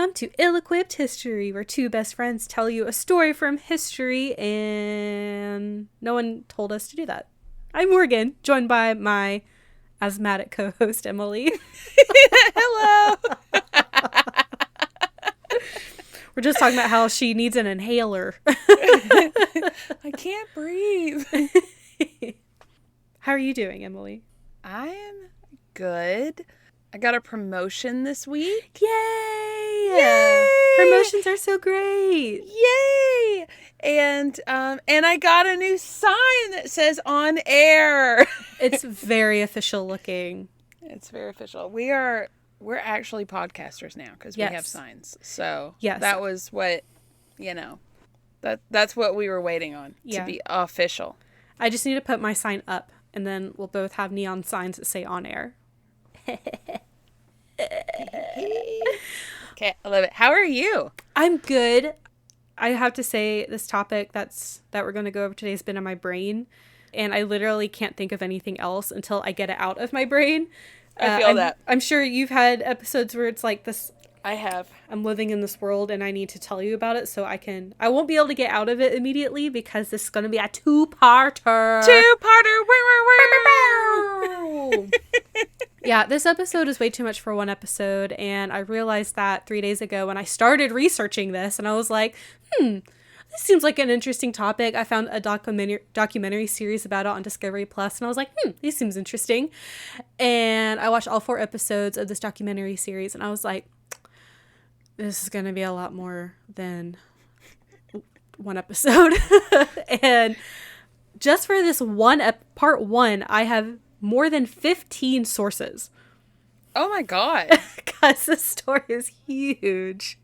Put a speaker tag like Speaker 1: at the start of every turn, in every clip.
Speaker 1: Welcome to Ill-Equipped History, where two best friends tell you a story from history, and no one told us to do that. I'm Morgan, joined by my asthmatic co-host, Emileigh.
Speaker 2: Hello!
Speaker 1: We're just talking about how she needs an inhaler.
Speaker 2: I can't breathe.
Speaker 1: How are you doing, Emileigh?
Speaker 2: I am good. I got a promotion this week.
Speaker 1: Yay!
Speaker 2: Yay!
Speaker 1: Promotions are so great.
Speaker 2: Yay! And I got a new sign that says on air.
Speaker 1: It's very official looking.
Speaker 2: It's very official. We're actually podcasters now because we have signs. So
Speaker 1: yes.
Speaker 2: That was what, that's what we were waiting on to be official.
Speaker 1: I just need to put my sign up, and then we'll both have neon signs that say on air.
Speaker 2: Okay, I love it. How are you?
Speaker 1: I'm good. I have to say, this topic that we're going to go over today has been in my brain, and I literally can't think of anything else until I get it out of my brain.
Speaker 2: I feel that.
Speaker 1: I'm sure you've had episodes where it's like this.
Speaker 2: I have.
Speaker 1: I'm living in this world and I need to tell you about it, so I won't be able to get out of it immediately because this is going to be a two-parter. Yeah, this episode is way too much for one episode, and I realized that 3 days ago when I started researching this, and I was like, this seems like an interesting topic. I found a documentary series about it on Discovery Plus, and I was like, this seems interesting. And I watched all 4 episodes of this documentary series, and I was like, this is going to be a lot more than one episode. And just for this part one, I have more than 15 sources.
Speaker 2: Oh my God.
Speaker 1: Because this story is huge.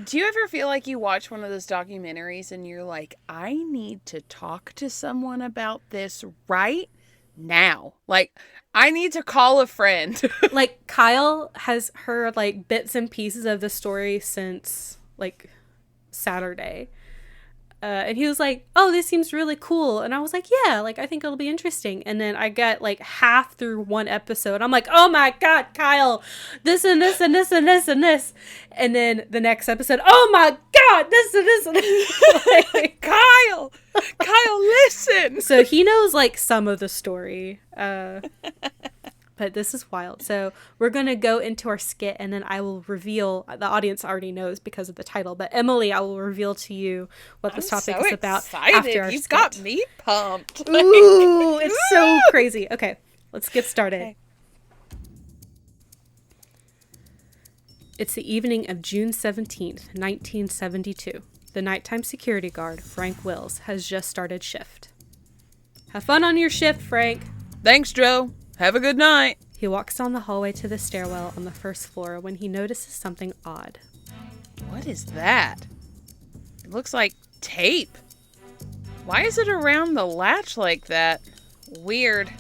Speaker 2: Do you ever feel like you watch one of those documentaries and you're like, I need to talk to someone about this right now? Like, I need to call a friend.
Speaker 1: Like, Kyle has heard like bits and pieces of the story since like Saturday. And he was like, oh, this seems really cool. And I was like, yeah, like, I think it'll be interesting. And then I got like half through one episode. I'm like, oh my God, Kyle, this and this and this and this and this. And then the next episode, oh my God, this and this and this. Like,
Speaker 2: Kyle, listen.
Speaker 1: So he knows like some of the story. But this is wild. So we're going to go into our skit, and then I will reveal, the audience already knows because of the title, but Emileigh, I will reveal to you what this topic is about after our
Speaker 2: You've
Speaker 1: skit.
Speaker 2: got me pumped.
Speaker 1: Ooh, it's so crazy. Okay, let's get started. Okay. It's the evening of June 17th, 1972. The nighttime security guard, Frank Wills, has just started shift. Have fun on your shift, Frank.
Speaker 2: Thanks, Joe. Have a good night.
Speaker 1: He walks down the hallway to the stairwell on the first floor when he notices something odd.
Speaker 2: What is that? It looks like tape. Why is it around the latch like that? Weird.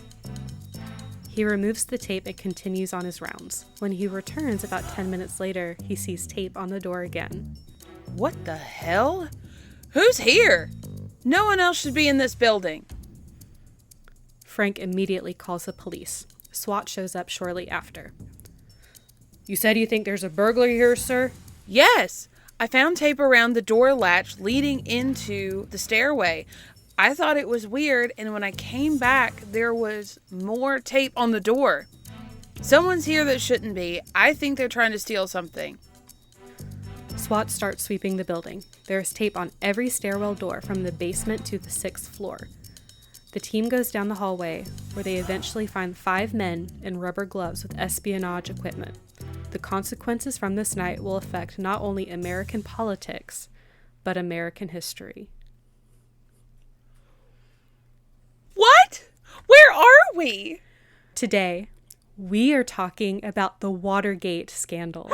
Speaker 1: He removes the tape and continues on his rounds. When he returns about 10 minutes later, he sees tape on the door again.
Speaker 2: What the hell? Who's here? No one else should be in this building.
Speaker 1: Frank immediately calls the police. SWAT shows up shortly after. You said you think there's a burglar here, sir?
Speaker 2: Yes. I found tape around the door latch leading into the stairway. I thought it was weird, and when I came back, there was more tape on the door. Someone's here that shouldn't be. I think they're trying to steal something.
Speaker 1: SWAT starts sweeping the building. There is tape on every stairwell door from the basement to the 6th floor. The team goes down the hallway, where they eventually find 5 men in rubber gloves with espionage equipment. The consequences from this night will affect not only American politics, but American history.
Speaker 2: What? Where are we?
Speaker 1: Today, we are talking about the Watergate scandal.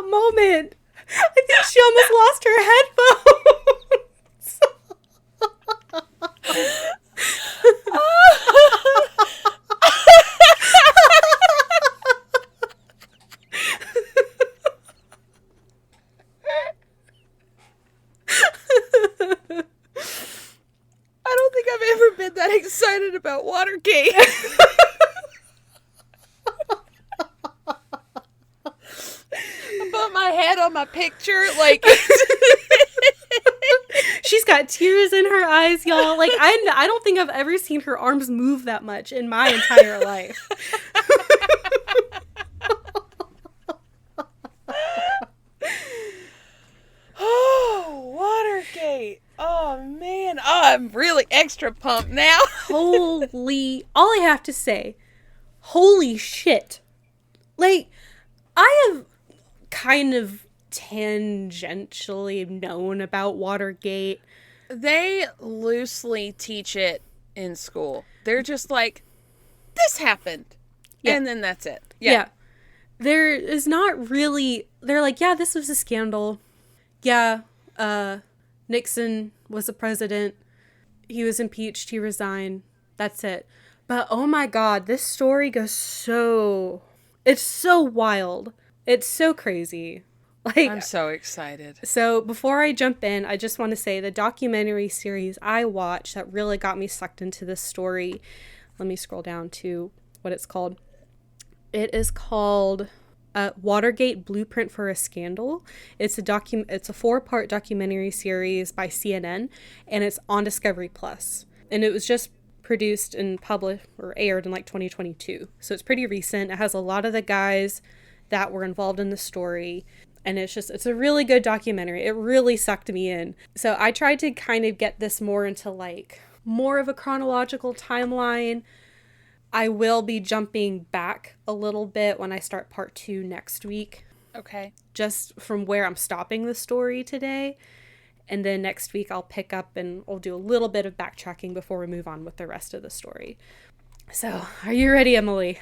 Speaker 1: Moment. I think she almost lost her headphones.
Speaker 2: got excited about Watergate. I put my head on my picture, like...
Speaker 1: She's got tears in her eyes, y'all. Like, I don't think I've ever seen her arms move that much in my entire life.
Speaker 2: Oh, Watergate. Oh, man. Oh, I'm really extra pumped now.
Speaker 1: All I have to say, holy shit. Like, I have kind of tangentially known about Watergate.
Speaker 2: They loosely teach it in school. They're just like, this happened. Yeah. And then that's it. Yeah.
Speaker 1: There is not really, they're like, yeah, this was a scandal. Yeah, Nixon was the president. He was impeached. He resigned. That's it. But oh my God, this story goes it's so wild. It's so crazy. Like,
Speaker 2: I'm so excited.
Speaker 1: So before I jump in, I just want to say the documentary series I watched that really got me sucked into this story. Let me scroll down to what it's called. It is called Watergate: Blueprint for a Scandal. It's a 4-part documentary series by CNN, and it's on Discovery Plus. And it was just produced and published or aired in like 2022. So it's pretty recent. It has a lot of the guys that were involved in the story. And it's a really good documentary. It really sucked me in. So I tried to kind of get this more into like more of a chronological timeline. I will be jumping back a little bit when I start part 2 next week.
Speaker 2: Okay.
Speaker 1: Just from where I'm stopping the story today. And then next week I'll pick up and we'll do a little bit of backtracking before we move on with the rest of the story. So, are you ready, Emileigh?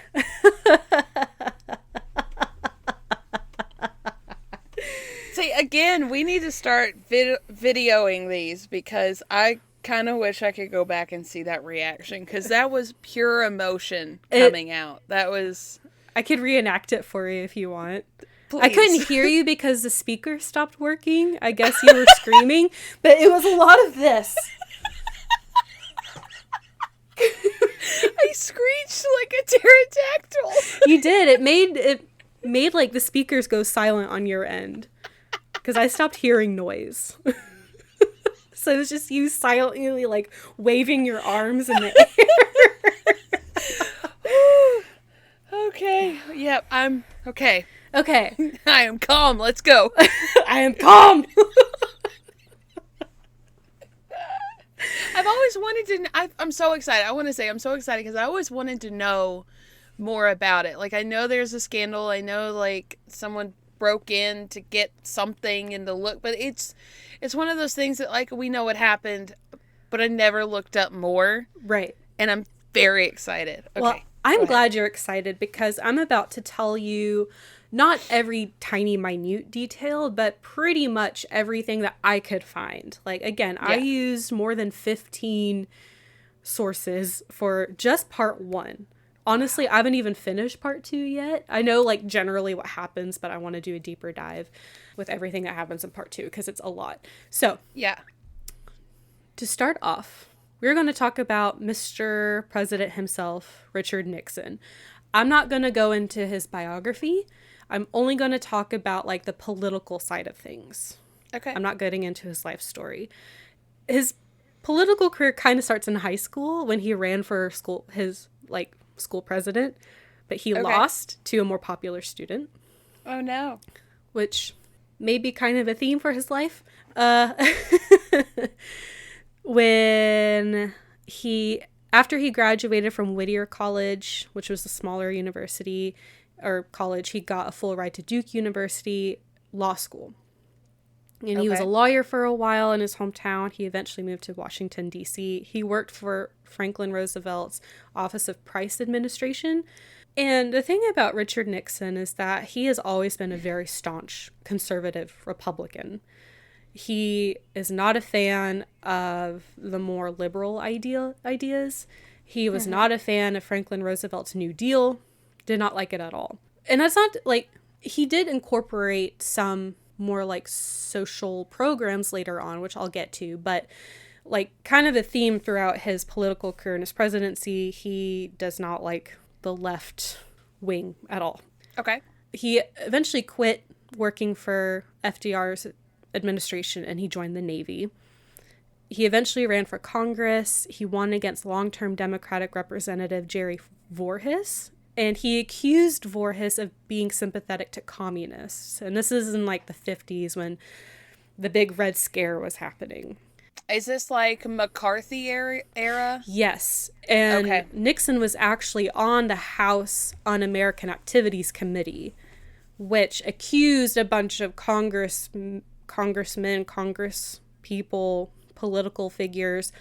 Speaker 2: See, again, we need to start videoing these because I kind of wish I could go back and see that reaction because that was pure emotion coming out. That was...
Speaker 1: I could reenact it for you if you want.
Speaker 2: Please.
Speaker 1: I couldn't hear you because the speaker stopped working. I guess you were screaming, but it was a lot of this.
Speaker 2: I screeched like a pterodactyl.
Speaker 1: You did. It made like the speakers go silent on your end because I stopped hearing noise. So it was just you silently like waving your arms in the air.
Speaker 2: Okay. Yep. I'm okay.
Speaker 1: Okay.
Speaker 2: I am calm. Let's go.
Speaker 1: I am calm.
Speaker 2: I've always wanted to... I'm so excited. I want to say I'm so excited because I always wanted to know more about it. Like, I know there's a scandal. I know, like, someone broke in to get something and to look. But it's one of those things that, like, we know what happened, but I never looked up more.
Speaker 1: Right.
Speaker 2: And I'm very excited. Okay.
Speaker 1: Well, I'm glad you're excited because I'm about to tell you not every tiny minute detail, but pretty much everything that I could find. Like, again, I used more than 15 sources for just part 1. Honestly, I haven't even finished part 2 yet. I know, like, generally what happens, but I want to do a deeper dive with everything that happens in part 2 because it's a lot. So, to start off, we're going to talk about Mr. President himself, Richard Nixon. I'm not going to go into his biography. I'm only going to talk about, like, the political side of things.
Speaker 2: Okay.
Speaker 1: I'm not getting into his life story. His political career kind of starts in high school when he ran for school president, but he lost to a more popular student.
Speaker 2: Oh, no.
Speaker 1: Which may be kind of a theme for his life. After he graduated from Whittier College, which was a smaller university or college, he got a full ride to Duke University Law School. And he was a lawyer for a while in his hometown. He eventually moved to Washington, D.C. He worked for Franklin Roosevelt's Office of Price Administration. And the thing about Richard Nixon is that he has always been a very staunch conservative Republican. He is not a fan of the more liberal ideas. He was not a fan of Franklin Roosevelt's New Deal. Did not like it at all. And that's not, like, he did incorporate some more, like, social programs later on, which I'll get to. But like, kind of a theme throughout his political career and his presidency, he does not like the left wing at all.
Speaker 2: Okay.
Speaker 1: He eventually quit working for FDR's administration and he joined the Navy. He eventually ran for Congress. He won against long-term Democratic Representative Jerry Voorhis, and he accused Voorhis of being sympathetic to communists. And this is in like the 50s when the big Red Scare was happening.
Speaker 2: Is this like McCarthy era?
Speaker 1: Yes. And
Speaker 2: okay.
Speaker 1: Nixon was actually on the House Un-American Activities Committee, which accused a bunch of congressmen, congresspeople, political figures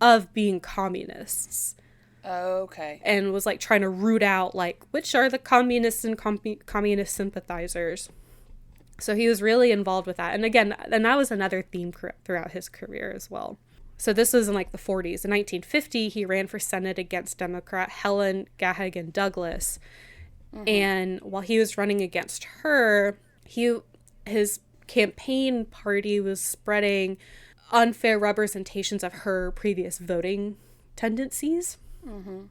Speaker 1: of being communists.
Speaker 2: Okay.
Speaker 1: And was like trying to root out like which are the communists and communist sympathizers. So he was really involved with that. And again, and that was another theme throughout his career as well. So this was in like the 40s. In 1950, he ran for Senate against Democrat Helen Gahagan Douglas. Mm-hmm. And while he was running against her, his campaign party was spreading unfair representations of her previous voting tendencies. Mm-hmm.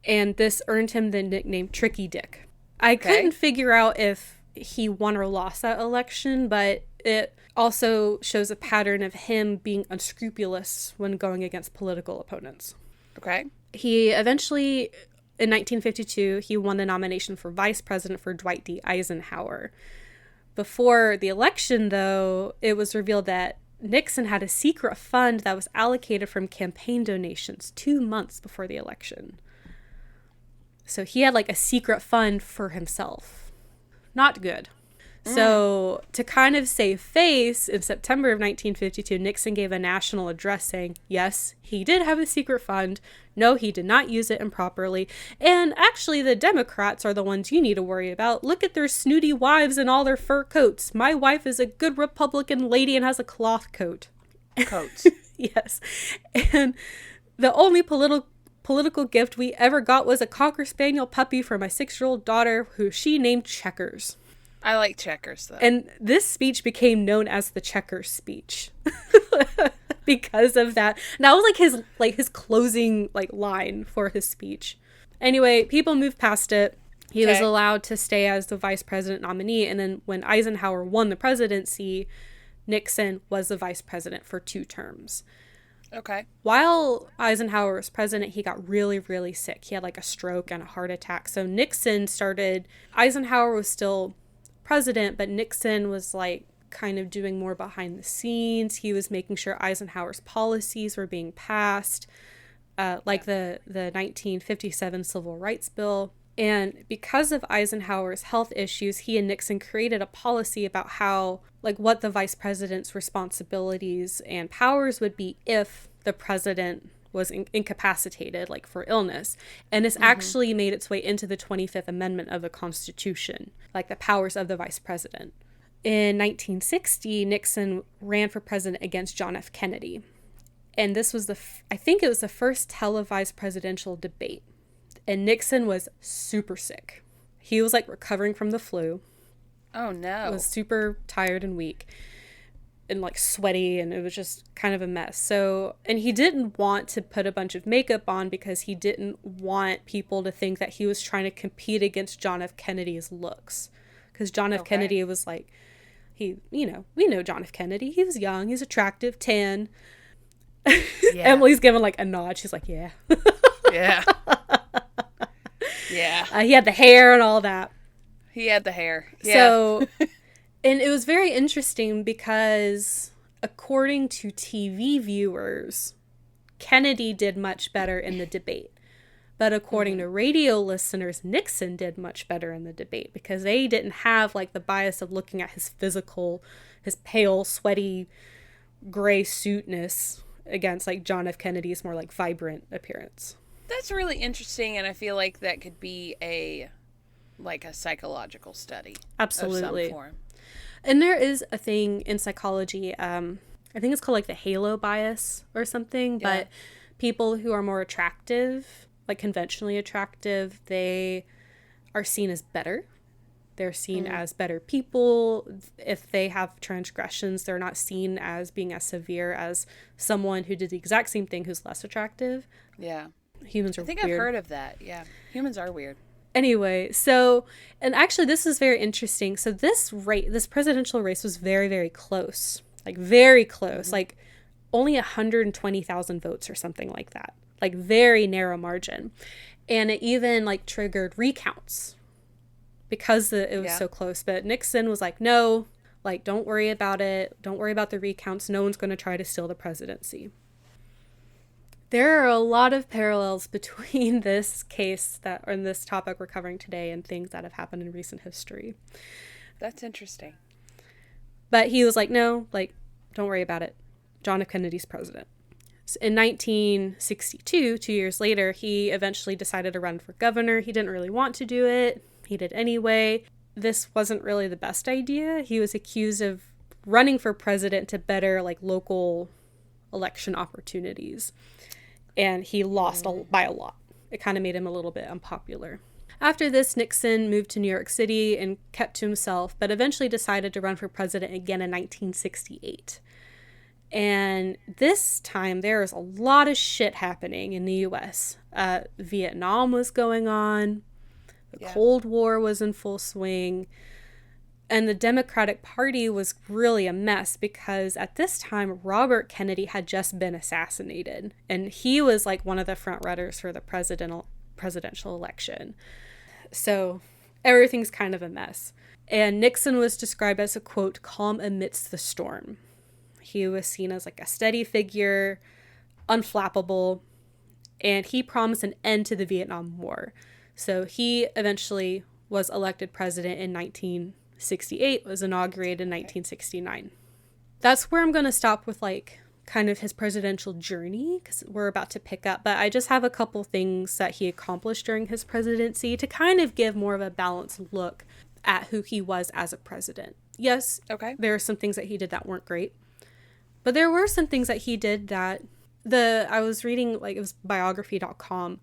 Speaker 1: And this earned him the nickname Tricky Dick. I couldn't figure out if he won or lost that election, but it also shows a pattern of him being unscrupulous when going against political opponents.
Speaker 2: Okay.
Speaker 1: He eventually, in 1952, he won the nomination for vice president for Dwight D. Eisenhower. Before the election, though, it was revealed that Nixon had a secret fund that was allocated from campaign donations 2 months before the election. So he had like a secret fund for himself. Not good. So to kind of save face, in September of 1952, Nixon gave a national address saying, yes, he did have a secret fund. No, he did not use it improperly. And actually, the Democrats are the ones you need to worry about. Look at their snooty wives and all their fur coats. My wife is a good Republican lady and has a cloth coat.
Speaker 2: Coats.
Speaker 1: Yes. And the only political gift we ever got was a Cocker Spaniel puppy for my 6-year-old daughter, who she named Checkers.
Speaker 2: I like Checkers, though.
Speaker 1: And this speech became known as the Checkers speech because of that. And that was his closing line for his speech. Anyway, people moved past it. He was allowed to stay as the vice president nominee. And then when Eisenhower won the presidency, Nixon was the vice president for 2 terms.
Speaker 2: Okay.
Speaker 1: While Eisenhower was president, he got really, really sick. He had like a stroke and a heart attack. So Eisenhower was still president, but Nixon was like kind of doing more behind the scenes. He was making sure Eisenhower's policies were being passed, like the 1957 Civil Rights Bill. And because of Eisenhower's health issues, he and Nixon created a policy about how, like, what the vice president's responsibilities and powers would be if the president was incapacitated, like for illness. And this actually made its way into the 25th Amendment of the Constitution, like the powers of the vice president. In 1960, Nixon ran for president against John F. Kennedy. And this was I think it was the first televised presidential debate. And Nixon was super sick. He was like recovering from the flu.
Speaker 2: Oh no.
Speaker 1: Was super tired and weak and like sweaty, and it was just kind of a mess. So, and he didn't want to put a bunch of makeup on because he didn't want people to think that he was trying to compete against John F. Kennedy's looks. Because John F. Kennedy was like, we know John F. Kennedy. He was young, he's attractive, tan. Yeah. Emileigh's giving like a nod. She's like, yeah.
Speaker 2: Yeah. Yeah.
Speaker 1: He had the hair and all that.
Speaker 2: He had the hair. Yeah.
Speaker 1: So, and it was very interesting because according to TV viewers, Kennedy did much better in the debate. But according to radio listeners, Nixon did much better in the debate because they didn't have like the bias of looking at his pale, sweaty, gray suitness against like John F. Kennedy's more like vibrant appearance.
Speaker 2: That's really interesting, and I feel like that could be a psychological study.
Speaker 1: Absolutely.
Speaker 2: Of some form.
Speaker 1: And there is a thing in psychology, I think it's called like the halo bias or something, but people who are more attractive, like conventionally attractive, they are seen as better. They're seen as better people. If they have transgressions, they're not seen as being as severe as someone who did the exact same thing who's less attractive.
Speaker 2: Yeah.
Speaker 1: Humans are weird.
Speaker 2: I think I've heard of that. Yeah. Humans are weird.
Speaker 1: Anyway, so, and actually this is very interesting. So this presidential race was very, very close. Like, very close. Like, only 120,000 votes or something like that. Like, very narrow margin. And it even, like, triggered recounts because it was so close. But Nixon was like, no, like, don't worry about it. Don't worry about the recounts. No one's going to try to steal the presidency. There are a lot of parallels between this case and this topic we're covering today and things that have happened in recent history.
Speaker 2: That's interesting.
Speaker 1: But he was like, no, like, don't worry about it. John F. Kennedy's president. In 1962, 2 years later, he eventually decided to run for governor. He didn't really want to do it. He did anyway. This wasn't really the best idea. He was accused of running for president to better, like, local election opportunities. And he lost by a lot. It kind of made him a little bit unpopular. After this, Nixon moved to New York City and kept to himself, but eventually decided to run for president again in 1968. And this time, there was a lot of shit happening in the U.S. Vietnam was going on. The Cold War was in full swing. And the Democratic Party was really a mess because at this time, Robert Kennedy had just been assassinated. And he was like one of the front runners for the presidential election. So everything's kind of a mess. And Nixon was described as a, quote, calm amidst the storm. He was seen as like a steady figure, unflappable, and he promised an end to the Vietnam War. So he eventually was elected president in 1968, was inaugurated in 1969. That's where I'm going to stop with like kind of his presidential journey because we're about to pick up. But I just have a couple things that he accomplished during his presidency to kind of give more of a balanced look at who he was as a president. Yes, there are some things that he did that weren't great. But there were some things that he did that I was reading, like, it was biography.com,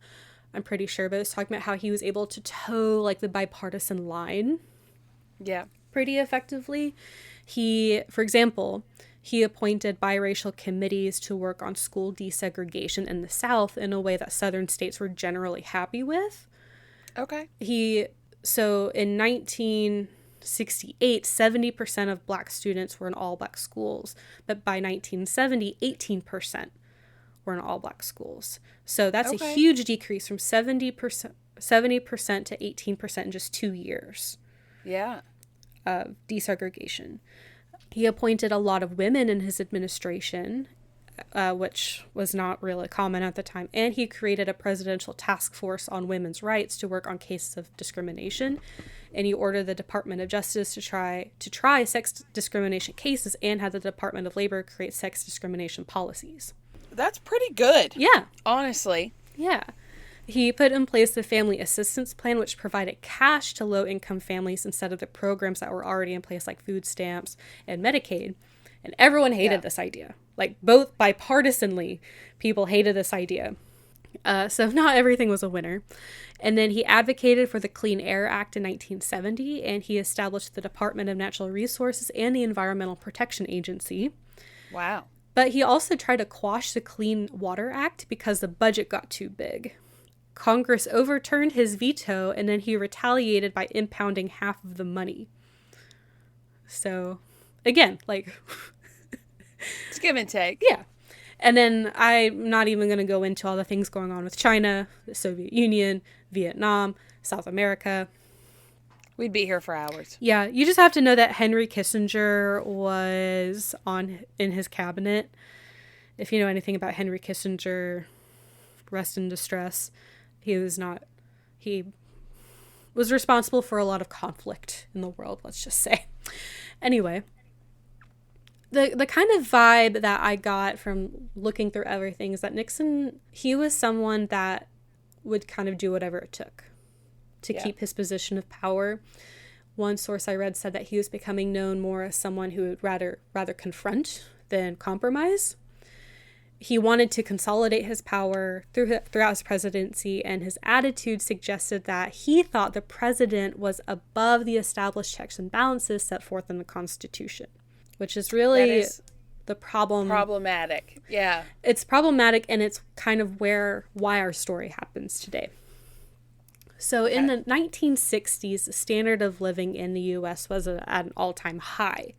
Speaker 1: I'm pretty sure, but it was talking about how he was able to toe, like, the bipartisan line.
Speaker 2: Yeah.
Speaker 1: Pretty effectively. For example, he appointed biracial committees to work on school desegregation in the South in a way that Southern states were generally happy with.
Speaker 2: Okay.
Speaker 1: So in 1968, 70% of black students were in all black schools, but by 1970, 18% were in all black schools. So that's a huge decrease from 70% to 18% in just 2 years.
Speaker 2: Yeah.
Speaker 1: Of desegregation. He appointed a lot of women in his administration, which was not really common at the time, and he created a presidential task force on women's rights to work on cases of discrimination. And he ordered the Department of Justice to try sex discrimination cases and had the Department of Labor create sex discrimination policies.
Speaker 2: That's pretty good.
Speaker 1: Yeah.
Speaker 2: Honestly.
Speaker 1: Yeah. He put in place the Family Assistance Plan, which provided cash to low-income families instead of the programs that were already in place, like food stamps and Medicaid. And everyone hated this idea. Like, both bipartisanly, people hated this idea. So not everything was a winner. And then he advocated for the Clean Air Act in 1970, and he established the Department of Natural Resources and the Environmental Protection Agency.
Speaker 2: Wow.
Speaker 1: But he also tried to quash the Clean Water Act because the budget got too big. Congress overturned his veto, and then he retaliated by impounding half of the money. So, again, like...
Speaker 2: it's give and take.
Speaker 1: Yeah. And then I'm not even going to go into all the things going on with China, the Soviet Union, Vietnam, South America.
Speaker 2: We'd be here for hours.
Speaker 1: Yeah, you just have to know that Henry Kissinger was in his cabinet. If you know anything about Henry Kissinger, rest in distress. He was responsible for a lot of conflict in the world, let's just say. Anyway, the kind of vibe that I got from looking through everything is that Nixon, he was someone that would kind of do whatever it took to keep his position of power. One source I read said that he was becoming known more as someone who would rather confront than compromise. he wanted to consolidate his power throughout his presidency, and his attitude suggested that he thought the president was above the established checks and balances set forth in the Constitution, which is really the problem.
Speaker 2: Problematic. Yeah.
Speaker 1: It's problematic, and it's kind of why our story happens today. So in the 1960s, the standard of living in the U.S. was at an all-time high.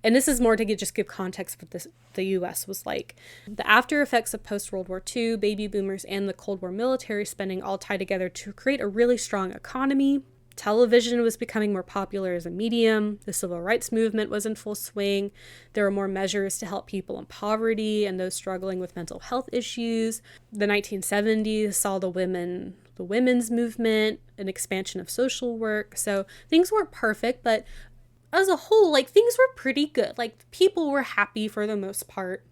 Speaker 1: And this is more to give context of what the U.S. was like. The after effects of post-World War II, baby boomers, and the Cold War military spending all tied together to create a really strong economy. Television was becoming more popular as a medium. The civil rights movement was in full swing. There were more measures to help people in poverty and those struggling with mental health issues. The 1970s saw the women's movement, an expansion of social work. So things weren't perfect, but as a whole, like, things were pretty good. Like, people were happy for the most part.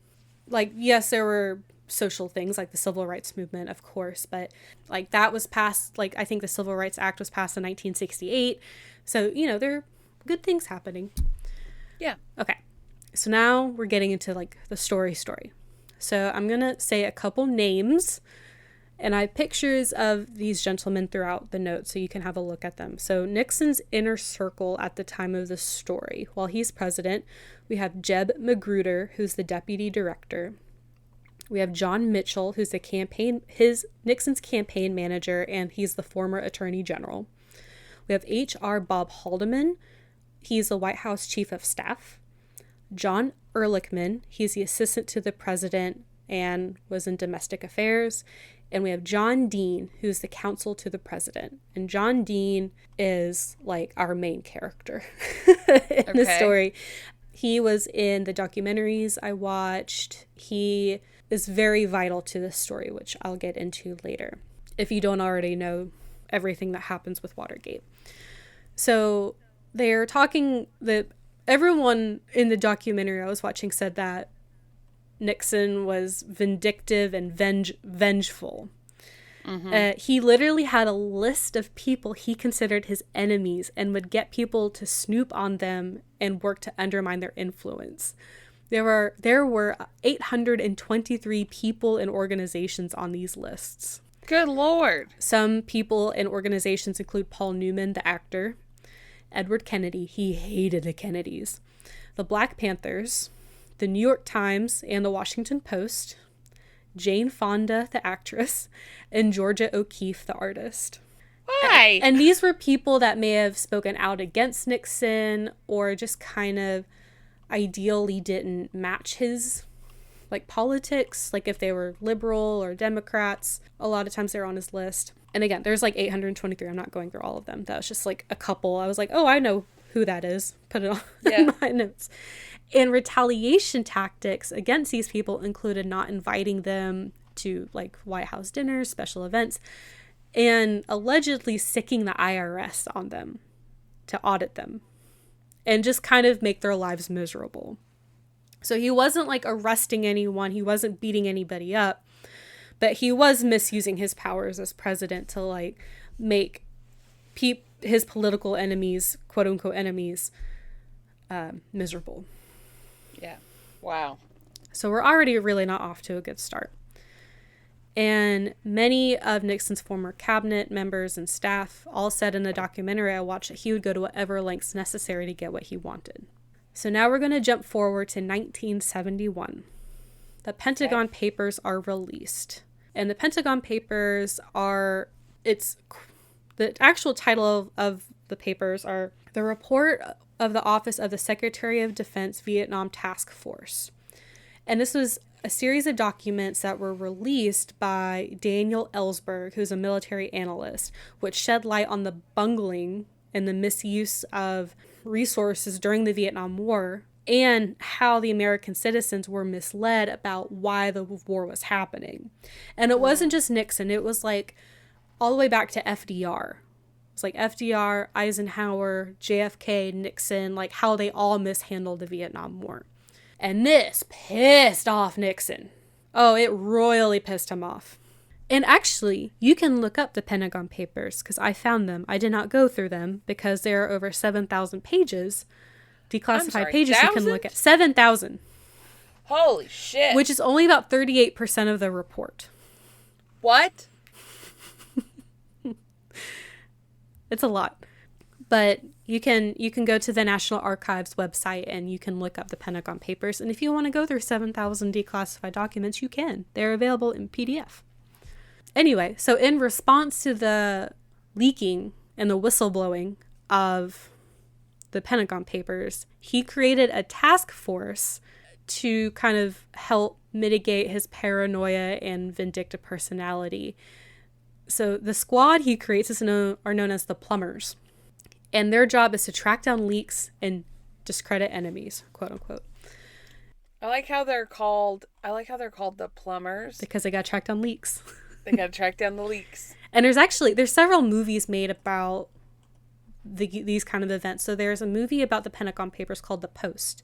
Speaker 1: Like, yes, there were social things like the civil rights movement, of course, but like that was passed, like, I think the Civil Rights Act was passed in 1968. So, there are good things happening.
Speaker 2: Yeah.
Speaker 1: Okay. So now we're getting into like the story. So I'm going to say a couple names, and I have pictures of these gentlemen throughout the notes so you can have a look at them. So Nixon's inner circle at the time of the story. While he's president, we have Jeb Magruder, who's the deputy director. We have John Mitchell, who's Nixon's campaign manager, and he's the former attorney general. We have H.R. Bob Haldeman. He's the White House chief of staff. John Ehrlichman, he's the assistant to the president and was in domestic affairs. And we have John Dean, who's the counsel to the president. And John Dean is like our main character in the story. He was in the documentaries I watched. He is very vital to this story, which I'll get into later, if you don't already know everything that happens with Watergate. So they're talking, everyone in the documentary I was watching said that Nixon was vindictive and vengeful. Mm-hmm. He literally had a list of people he considered his enemies and would get people to snoop on them and work to undermine their influence. There were 823 people and organizations on these lists.
Speaker 2: Good Lord.
Speaker 1: Some people and organizations include Paul Newman, the actor, Edward Kennedy. He hated the Kennedys. The Black Panthers, the New York Times and the Washington Post, Jane Fonda, the actress, and Georgia O'Keeffe, the artist.
Speaker 2: Why?
Speaker 1: And these were people that may have spoken out against Nixon or just kind of ideally didn't match his politics, like if they were liberal or Democrats. A lot of times they're on his list. And again, there's 823. I'm not going through all of them. That was just a couple. I was like, oh, I know who that is. Put it on in my notes. And retaliation tactics against these people included not inviting them to White House dinners, special events, and allegedly sicking the IRS on them to audit them and just kind of make their lives miserable. So he wasn't arresting anyone. He wasn't beating anybody up, but he was misusing his powers as president to make his political enemies, quote unquote enemies, miserable.
Speaker 2: Yeah. Wow.
Speaker 1: So we're already really not off to a good start. And many of Nixon's former cabinet members and staff all said in the documentary I watched that he would go to whatever lengths necessary to get what he wanted. So now we're going to jump forward to 1971. The Pentagon Papers are released. And the Pentagon Papers are, the actual title of the papers are the Report of the Office of the Secretary of Defense Vietnam Task Force. And this was a series of documents that were released by Daniel Ellsberg, who's a military analyst, which shed light on the bungling and the misuse of resources during the Vietnam War and how the American citizens were misled about why the war was happening. And it wasn't just Nixon. It was all the way back to FDR. It's FDR, Eisenhower, JFK, Nixon, how they all mishandled the Vietnam War. And this pissed off Nixon. Oh, it royally pissed him off. And actually, you can look up the Pentagon Papers because I found them. I did not go through them because there are over 7,000 pages, declassified pages
Speaker 2: 1,000?
Speaker 1: you can look at. 7,000.
Speaker 2: Holy shit.
Speaker 1: Which is only about 38% of the report.
Speaker 2: What?
Speaker 1: It's a lot. But you can go to the National Archives website and you can look up the Pentagon Papers. And if you want to go through 7,000 declassified documents, you can. They're available in PDF. Anyway, so in response to the leaking and the whistleblowing of the Pentagon Papers, he created a task force to kind of help mitigate his paranoia and vindictive personality. So the squad he creates are known as the Plumbers. And their job is to track down leaks and discredit enemies, quote unquote.
Speaker 2: I like how they're called the Plumbers.
Speaker 1: Because they got to track down leaks.
Speaker 2: They got to track down the leaks.
Speaker 1: And there's several movies made about these kind of events. So there's a movie about the Pentagon Papers called The Post,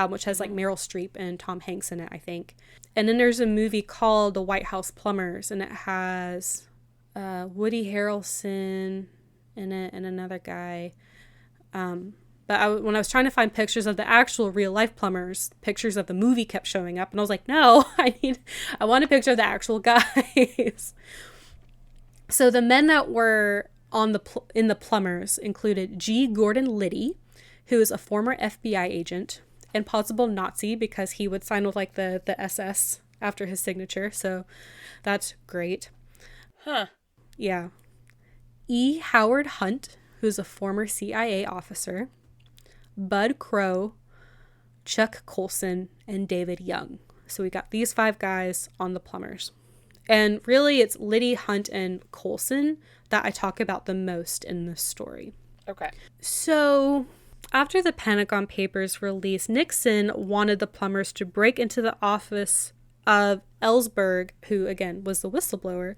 Speaker 1: which has like Meryl Streep and Tom Hanks in it, I think. And then there's a movie called The White House Plumbers, and it has Woody Harrelson in it and another guy. But when I was trying to find pictures of the actual real life plumbers, pictures of the movie kept showing up, and I was like, no, I want a picture of the actual guys. So the men that were in the plumbers included G. Gordon Liddy, who is a former FBI agent and possible Nazi because he would sign with like the SS after his signature. So that's great.
Speaker 2: Huh.
Speaker 1: Yeah. E. Howard Hunt, who's a former CIA officer, Bud Crow, Chuck Colson, and David Young. So we got these 5 guys on the plumbers. And really it's Liddy, Hunt, and Colson that I talk about the most in this story.
Speaker 2: Okay.
Speaker 1: So after the Pentagon Papers released, Nixon wanted the plumbers to break into the office of Ellsberg, who again was the whistleblower,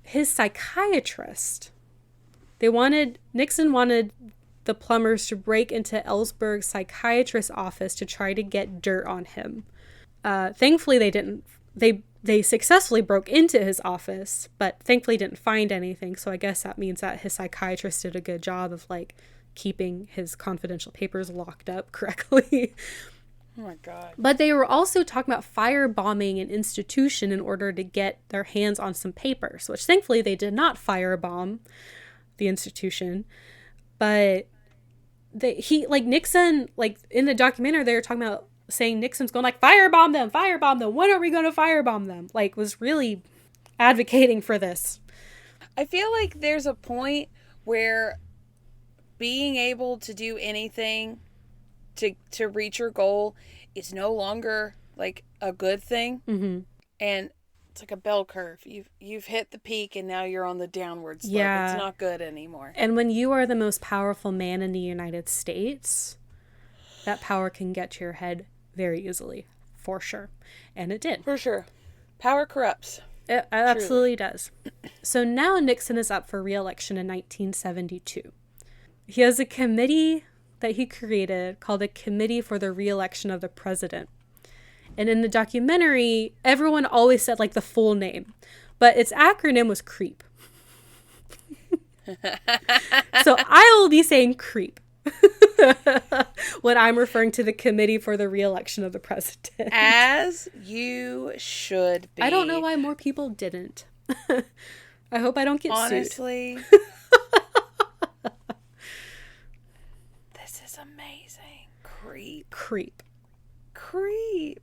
Speaker 1: his psychiatrist. Nixon wanted the plumbers to break into Ellsberg's psychiatrist's office to try to get dirt on him. Thankfully, they didn't. They successfully broke into his office, but thankfully didn't find anything. So I guess that means that his psychiatrist did a good job of like keeping his confidential papers locked up correctly.
Speaker 2: Oh my God.
Speaker 1: But they were also talking about firebombing an institution in order to get their hands on some papers, which thankfully they did not firebomb the institution. But Nixon, like in the documentary, they were talking about saying Nixon's going like, firebomb them. When are we going to firebomb them? Like, was really advocating for this.
Speaker 2: I feel like there's a point where being able to do anything to reach your goal is no longer like a good thing.
Speaker 1: Mm-hmm.
Speaker 2: And it's like a bell curve. You've hit the peak and now you're on the downward slope.
Speaker 1: Yeah.
Speaker 2: It's not good anymore.
Speaker 1: And when you are the most powerful man in the United States, that power can get to your head very easily, for sure. And it did.
Speaker 2: For sure. Power corrupts.
Speaker 1: It absolutely does. So now Nixon is up for re-election in 1972. He has a committee that he created called the Committee for the Re-election of the President. And in the documentary, everyone always said like the full name, but its acronym was CREEP. So I will be saying CREEP when I'm referring to the Committee for the Re-election of the President.
Speaker 2: As you should be.
Speaker 1: I don't know why more people didn't. I hope I don't get sued.
Speaker 2: Honestly. This is amazing. CREEP.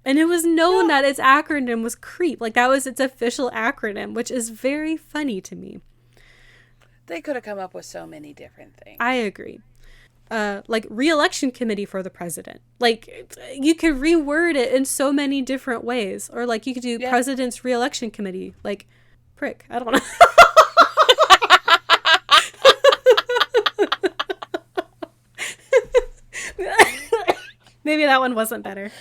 Speaker 1: And it was known that its acronym was CREEP. Like that was its official acronym, which is very funny to me.
Speaker 2: They could have come up with so many different things.
Speaker 1: I agree. Like re-election committee for the president. Like you could reword it in so many different ways. Or like you could do president's re-election committee. Like prick. I don't know. Maybe that one wasn't better.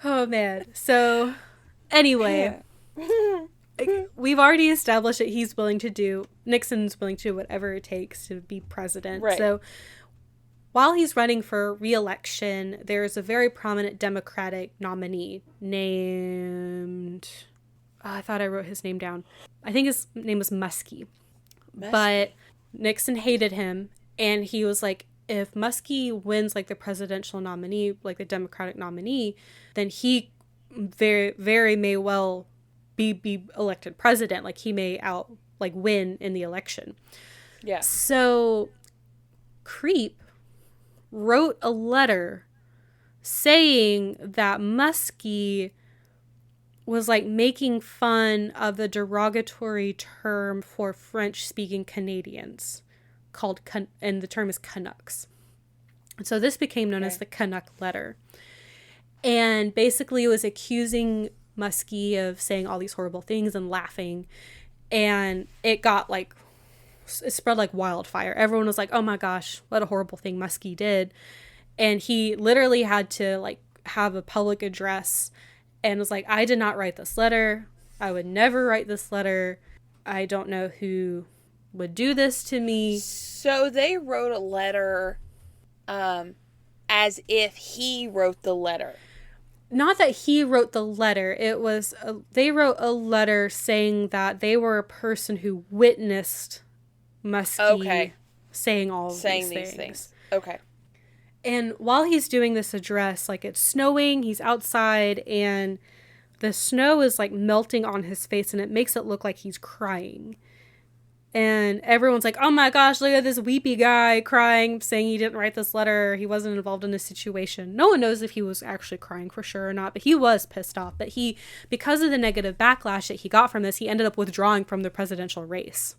Speaker 1: Oh man. So anyway, we've already established that Nixon's willing to do whatever it takes to be president.
Speaker 2: Right.
Speaker 1: So while he's running for re-election, there's a very prominent Democratic nominee named, I thought I wrote his name down. I think his name was Muskie. But Nixon hated him, and he was like, if Muskie wins like the presidential nominee, like the Democratic nominee, then he very, very may well be elected president. Like he may win in the election.
Speaker 2: Yeah.
Speaker 1: So Creep wrote a letter saying that Muskie was like making fun of the derogatory term for French-speaking Canadians called, and the term is Canucks. So this became known as the Canuck letter. And basically it was accusing Muskie of saying all these horrible things and laughing. And it got like, it spread like wildfire. Everyone was like, oh my gosh, what a horrible thing Muskie did. And he literally had to like have a public address and was like, I did not write this letter. I would never write this letter. I don't know who would do this to me.
Speaker 2: So they wrote a letter as if he wrote the letter.
Speaker 1: Not that he wrote the letter. It was, they wrote a letter saying that they were a person who witnessed Muskie saying all of these things.
Speaker 2: Okay.
Speaker 1: And while he's doing this address, like it's snowing, he's outside, and the snow is like melting on his face, and it makes it look like he's crying. And everyone's like, oh my gosh, look at this weepy guy crying, saying he didn't write this letter. He wasn't involved in this situation. No one knows if he was actually crying for sure or not, but he was pissed off. But because of the negative backlash that he got from this, he ended up withdrawing from the presidential race.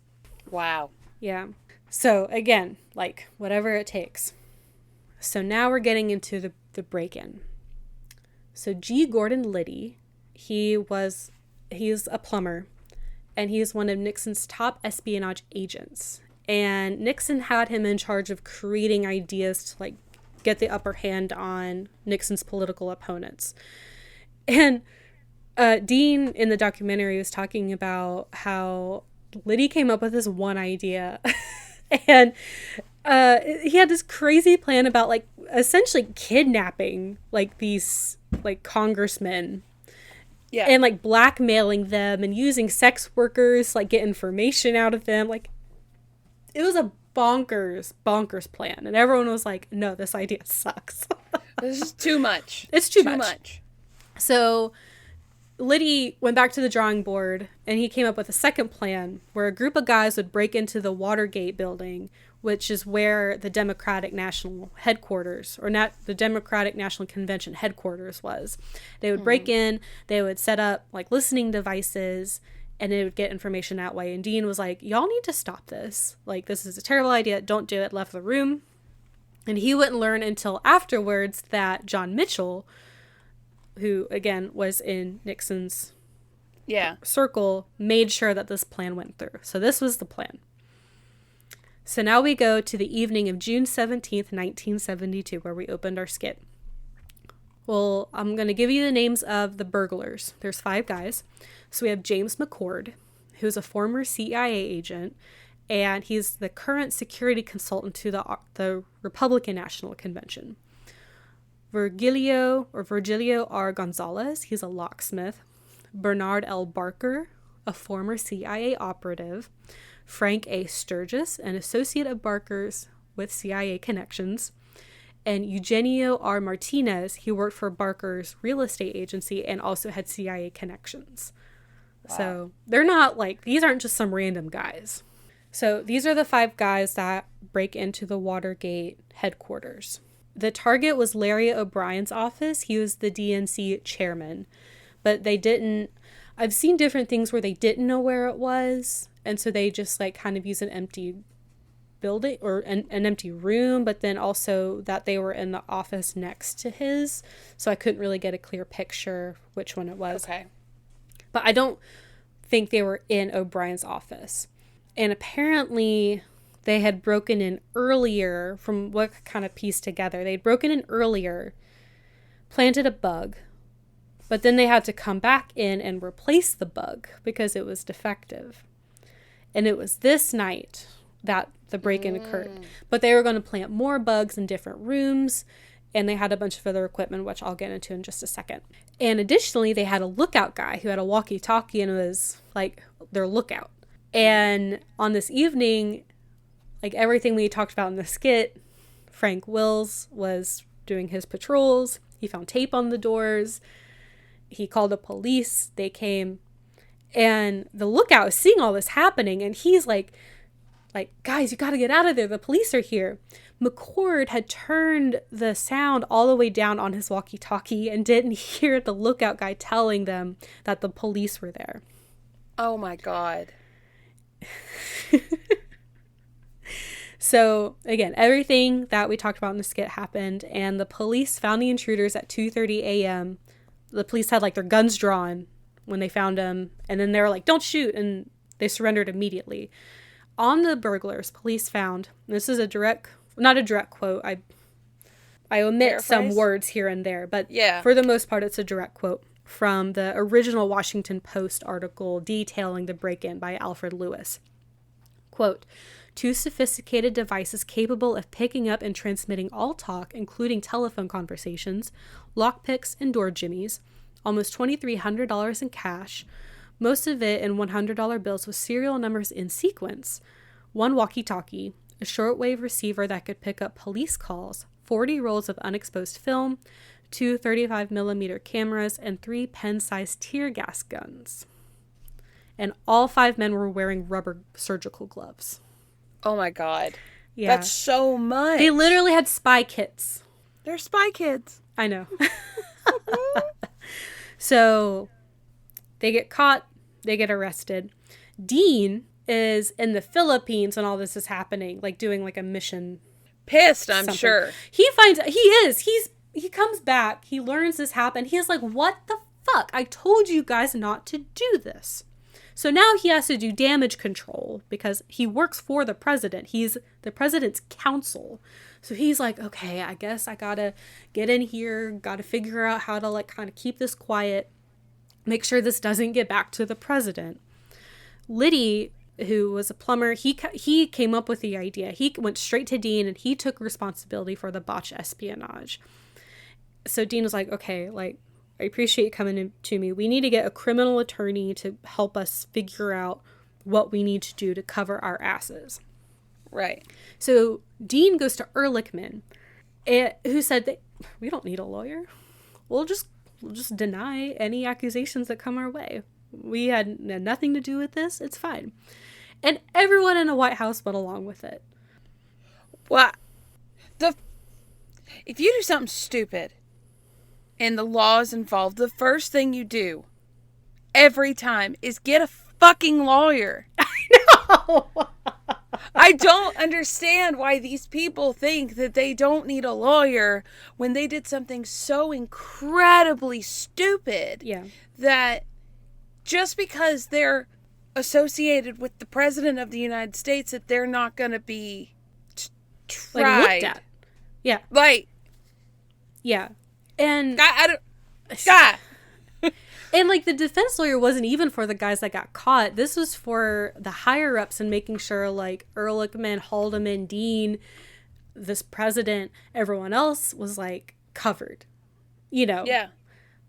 Speaker 2: Wow.
Speaker 1: Yeah. So again, like whatever it takes. So now we're getting into the break-in. So G. Gordon Liddy, he's a plumber, and he's one of Nixon's top espionage agents. And Nixon had him in charge of creating ideas to like get the upper hand on Nixon's political opponents. And Dean in the documentary was talking about how Liddy came up with this one idea and he had this crazy plan about like essentially kidnapping like these like congressmen and like blackmailing them and using sex workers like get information out of them. Like it was a bonkers plan, and everyone was like, no, this idea sucks.
Speaker 2: This is too much.
Speaker 1: It's too much. So Liddy went back to the drawing board, and he came up with a second plan where a group of guys would break into the Watergate building, which is where the Democratic National headquarters, or not the Democratic National Convention headquarters was. They would break in, they would set up like listening devices, and they would get information that way. And Dean was like, y'all need to stop this. Like, this is a terrible idea. Don't do it. Left the room. And he wouldn't learn until afterwards that John Mitchell, who again was in Nixon's circle, made sure that this plan went through. So this was the plan. So now we go to the evening of June 17th, 1972, where we opened our skit. Well, I'm going to give you the names of the burglars. There's 5 guys. So we have James McCord, who's a former CIA agent, and he's the current security consultant to the Republican National Convention. Virgilio R. Gonzalez, he's a locksmith. Bernard L. Barker, a former CIA operative. Frank A. Sturgis, an associate of Barker's with CIA connections. And Eugenio R. Martinez, he worked for Barker's real estate agency and also had CIA connections. Wow. So they're not like, these aren't just some random guys. So these are the 5 guys that break into the Watergate headquarters. The target was Larry O'Brien's office. He was the DNC chairman, but they didn't, I've seen different things where they didn't know where it was. And so they just like kind of use an empty building or an empty room, but then also that they were in the office next to his. So I couldn't really get a clear picture which one it was.
Speaker 2: Okay.
Speaker 1: But I don't think they were in O'Brien's office. And apparently they had broken in earlier, from what I kind of pieced together. They'd broken in earlier, planted a bug, but then they had to come back in and replace the bug because it was defective. And it was this night that the break-in occurred. But they were going to plant more bugs in different rooms, and they had a bunch of other equipment, which I'll get into in just a second. And additionally, they had a lookout guy who had a walkie-talkie and was like their lookout. And on this evening, like everything we talked about in the skit Frank Wills was doing his patrols. He found tape on the doors. He called the police. They came. And the lookout is seeing all this happening. And he's like, guys, you got to get out of there. The police are here. McCord had turned the sound all the way down on his walkie-talkie and didn't hear the lookout guy telling them that the police were there.
Speaker 2: Oh, my God.
Speaker 1: So, again, everything that we talked about in the skit happened, and the police found the intruders at 2:30 a.m. The police had, like, their guns drawn when they found them, and then they were like, don't shoot, and they surrendered immediately. On the burglars, police found, this is not a direct quote, I omit
Speaker 2: Paraphrase?
Speaker 1: some words here and there, but
Speaker 2: yeah,
Speaker 1: for the most part, it's a direct quote from the original Washington Post article detailing the break-in by Alfred Lewis. Quote, 2 sophisticated devices capable of picking up and transmitting all talk, including telephone conversations, lockpicks, and door jimmies, almost $2,300 in cash, most of it in $100 bills with serial numbers in sequence, 1 walkie-talkie, a shortwave receiver that could pick up police calls, 40 rolls of unexposed film, 2 35mm cameras, and 3 pen-sized tear gas guns. And all 5 men were wearing rubber surgical gloves.
Speaker 2: Oh my God.
Speaker 1: Yeah.
Speaker 2: That's so much.
Speaker 1: They literally had spy kits.
Speaker 2: They're spy kids.
Speaker 1: I know. So they get caught. They get arrested. Dean is in the Philippines when all this is happening, like doing like a mission.
Speaker 2: Pissed, I'm
Speaker 1: something.
Speaker 2: sure.
Speaker 1: He comes back. He learns this happened. He's like, what the fuck? I told you guys not to do this. So now he has to do damage control because he works for the president. He's the president's counsel. So he's like, okay, I guess I gotta get in here, gotta figure out how to like kind of keep this quiet, make sure this doesn't get back to the president. Liddy, who was a plumber, he came up with the idea. He went straight to Dean and he took responsibility for the botched espionage. So Dean was like, okay, like, I appreciate you coming to me. We need to get a criminal attorney to help us figure out what we need to do to cover our asses.
Speaker 2: Right.
Speaker 1: So Dean goes to Ehrlichman, who said that we don't need a lawyer. We'll just deny any accusations that come our way. We had nothing to do with this. It's fine. And everyone in the White House went along with it.
Speaker 2: Well, if you do something stupid and the law is involved, the first thing you do every time is get a fucking lawyer.
Speaker 1: I know.
Speaker 2: I don't understand why these people think that they don't need a lawyer when they did something so incredibly stupid.
Speaker 1: Yeah.
Speaker 2: That just because they're associated with the president of the United States, that they're not going to be tried.
Speaker 1: Like looked at. Yeah.
Speaker 2: Like.
Speaker 1: Yeah. And and like the defense lawyer wasn't even for the guys that got caught. This was for the higher ups and making sure like Ehrlichman, Haldeman, Dean, this president, everyone else was like covered. You know.
Speaker 2: Yeah.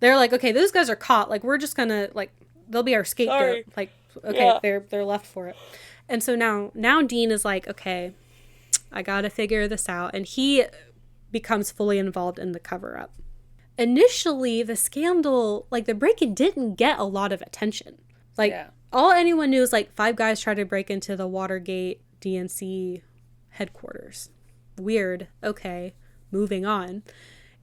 Speaker 1: They're like, okay, those guys are caught. Like we're just gonna like they'll be our scapegoat.
Speaker 2: Sorry.
Speaker 1: Like okay,
Speaker 2: yeah.
Speaker 1: they're left for it. And so now Dean is like, okay, I gotta figure this out, and he becomes fully involved in the cover up. Initially, the scandal, like the break-in didn't get a lot of attention. Like all anyone knew is like 5 guys tried to break into the Watergate DNC headquarters. Weird. Okay, moving on.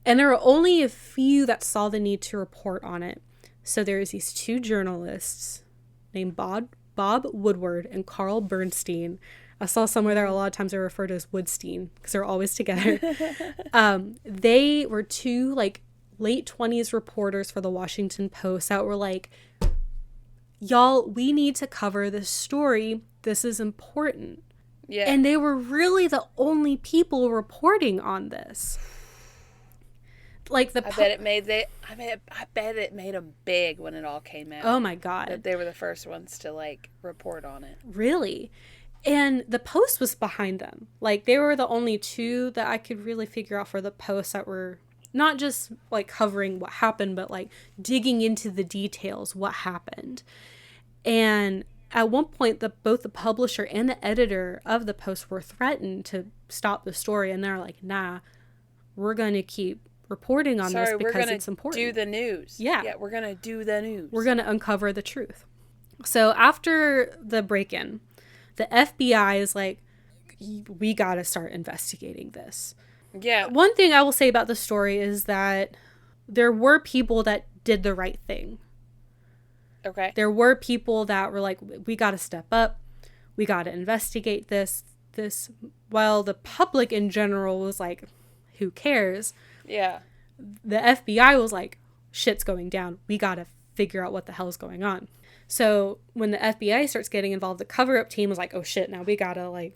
Speaker 1: And there were only a few that saw the need to report on it. So there's these 2 journalists named Bob Woodward and Carl Bernstein. I saw somewhere there a lot of times they're referred to as Woodstein because they're always together. They were 2 like late 20s reporters for the Washington Post that were like, y'all, we need to cover this story. This is important. Yeah. And they were really the only people reporting on this. Like I bet it made them big when it all came out.
Speaker 2: Oh my God. That they were the first ones to like report on it.
Speaker 1: Really? And the Post was behind them. Like they were the only 2 that I could really figure out for the Post that were not just like covering what happened, but like digging into the details, what happened. And At one point, both the publisher and the editor of the Post were threatened to stop the story, and they're like, nah, we're going to keep reporting on this because it's important.
Speaker 2: Do the news. Yeah, we're going to do the news.
Speaker 1: We're going to uncover the truth. So after the break-in, the FBI is like, we got to start investigating this.
Speaker 2: Yeah.
Speaker 1: One thing I will say about the story is that there were people that did the right thing.
Speaker 2: Okay.
Speaker 1: There were people that were like, we got to step up. We got to investigate this. While the public in general was like, who cares?
Speaker 2: Yeah.
Speaker 1: The FBI was like, shit's going down. We got to figure out what the hell's going on. So when the FBI starts getting involved, the cover-up team was like, oh shit, now we got to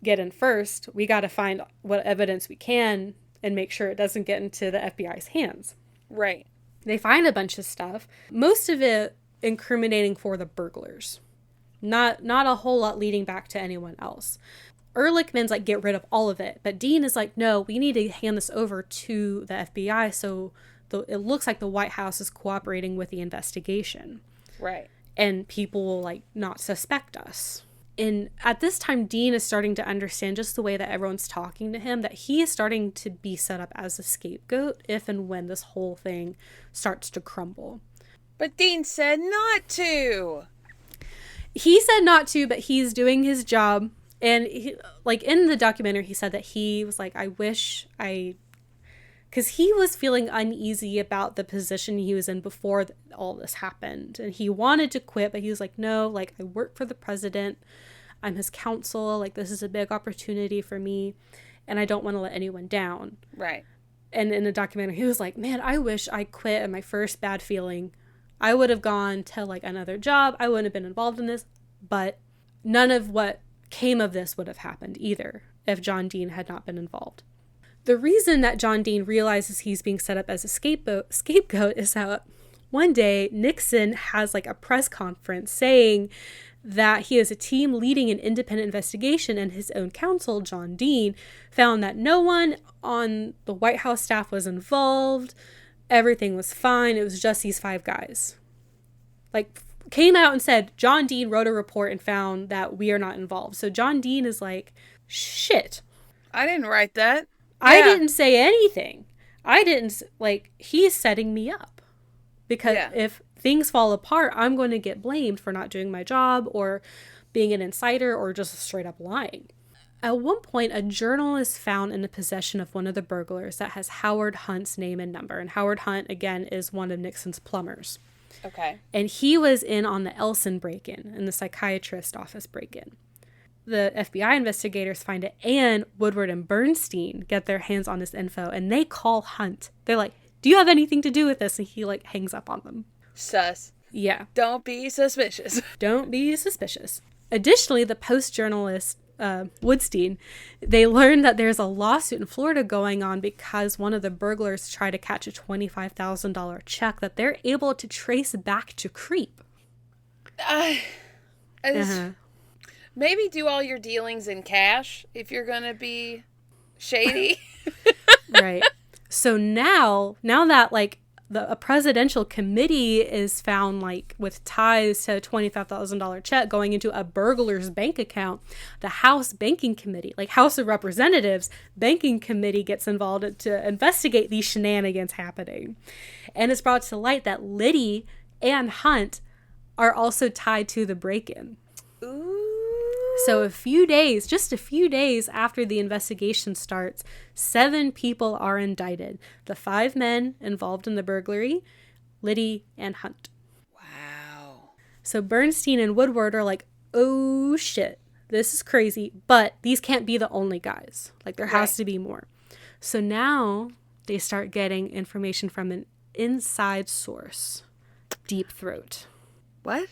Speaker 1: get in first. We got to find what evidence we can and make sure it doesn't get into the FBI's hands.
Speaker 2: Right.
Speaker 1: They find a bunch of stuff, most of it incriminating for the burglars. Not a whole lot leading back to anyone else. Ehrlichman's like, get rid of all of it. But Dean is like, no, we need to hand this over to the FBI so it looks like the White House is cooperating with the investigation.
Speaker 2: Right.
Speaker 1: And people will not suspect us. And at this time, Dean is starting to understand just the way that everyone's talking to him, that he is starting to be set up as a scapegoat if and when this whole thing starts to crumble.
Speaker 2: But Dean said not to.
Speaker 1: He said not to, but he's doing his job. And he, in the documentary, he said that he was like, I wish because he was feeling uneasy about the position he was in before all this happened. And he wanted to quit, but he was like, no, I work for the president. I'm his counsel. This is a big opportunity for me. And I don't want to let anyone down.
Speaker 2: Right.
Speaker 1: And in the documentary, he was like, man, I wish I quit at my first bad feeling. I would have gone to another job. I wouldn't have been involved in this. But none of what came of this would have happened either if John Dean had not been involved. The reason that John Dean realizes he's being set up as a scapegoat is that one day Nixon has a press conference saying that he has a team leading an independent investigation, and his own counsel, John Dean, found that no one on the White House staff was involved. Everything was fine. It was just these 5 guys. Came out and said, John Dean wrote a report and found that we are not involved. So John Dean is like, shit.
Speaker 2: I didn't write that.
Speaker 1: I didn't say anything. He's setting me up. Because if things fall apart, I'm going to get blamed for not doing my job or being an insider or just straight up lying. At one point, a journal is found in the possession of one of the burglars that has Howard Hunt's name and number. And Howard Hunt, again, is one of Nixon's plumbers.
Speaker 2: Okay.
Speaker 1: And he was in on the Elson break-in and the psychiatrist office break-in. The FBI investigators find it, and Woodward and Bernstein get their hands on this info, and they call Hunt. They're like, do you have anything to do with this? And he hangs up on them.
Speaker 2: Sus.
Speaker 1: Yeah.
Speaker 2: Don't be suspicious.
Speaker 1: Don't be suspicious. Additionally, the Post journalist, Woodstein, they learned that there's a lawsuit in Florida going on because one of the burglars tried to catch a $25,000 check that they're able to trace back to Creep.
Speaker 2: Maybe do all your dealings in cash if you're going to be shady.
Speaker 1: Right. So now that a presidential committee is found with ties to a $25,000 check going into a burglar's bank account, the House Banking Committee, House of Representatives Banking Committee, gets involved to investigate these shenanigans happening. And it's brought to light that Liddy and Hunt are also tied to the break-in.
Speaker 2: Ooh.
Speaker 1: So just a few days after the investigation starts, 7 people are indicted. The 5 men involved in the burglary, Liddy and Hunt.
Speaker 2: Wow.
Speaker 1: So Bernstein and Woodward are like, oh shit, this is crazy, but these can't be the only guys. There has to be more. So now they start getting information from an inside source. Deep Throat.
Speaker 2: What?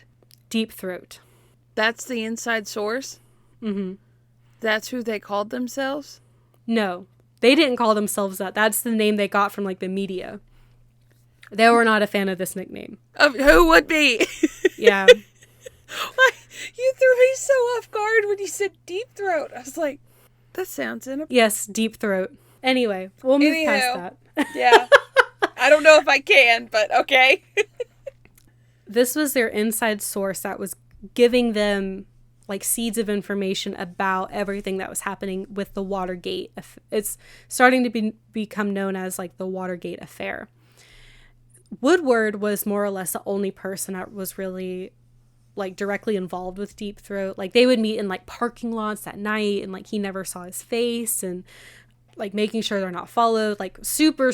Speaker 1: Deep Throat.
Speaker 2: That's the inside source?
Speaker 1: Mm-hmm.
Speaker 2: That's who they called themselves?
Speaker 1: No, they didn't call themselves that. that's the name they got from the media. They were not a fan of this nickname.
Speaker 2: Who would be?
Speaker 1: Yeah.
Speaker 2: You threw me so off guard when you said Deep Throat. I was like, that sounds inappropriate.
Speaker 1: Yes, Deep Throat. Anyway, we'll move past that.
Speaker 2: Yeah. I don't know if I can, but okay.
Speaker 1: This was their inside source that was giving them like seeds of information about everything that was happening with the Watergate. It's starting to become known as like the Watergate affair. Woodward was more or less the only person that was really like directly involved with Deep Throat. Like they would meet in like parking lots at night, and like he never saw his face, and like making sure they're not followed, like super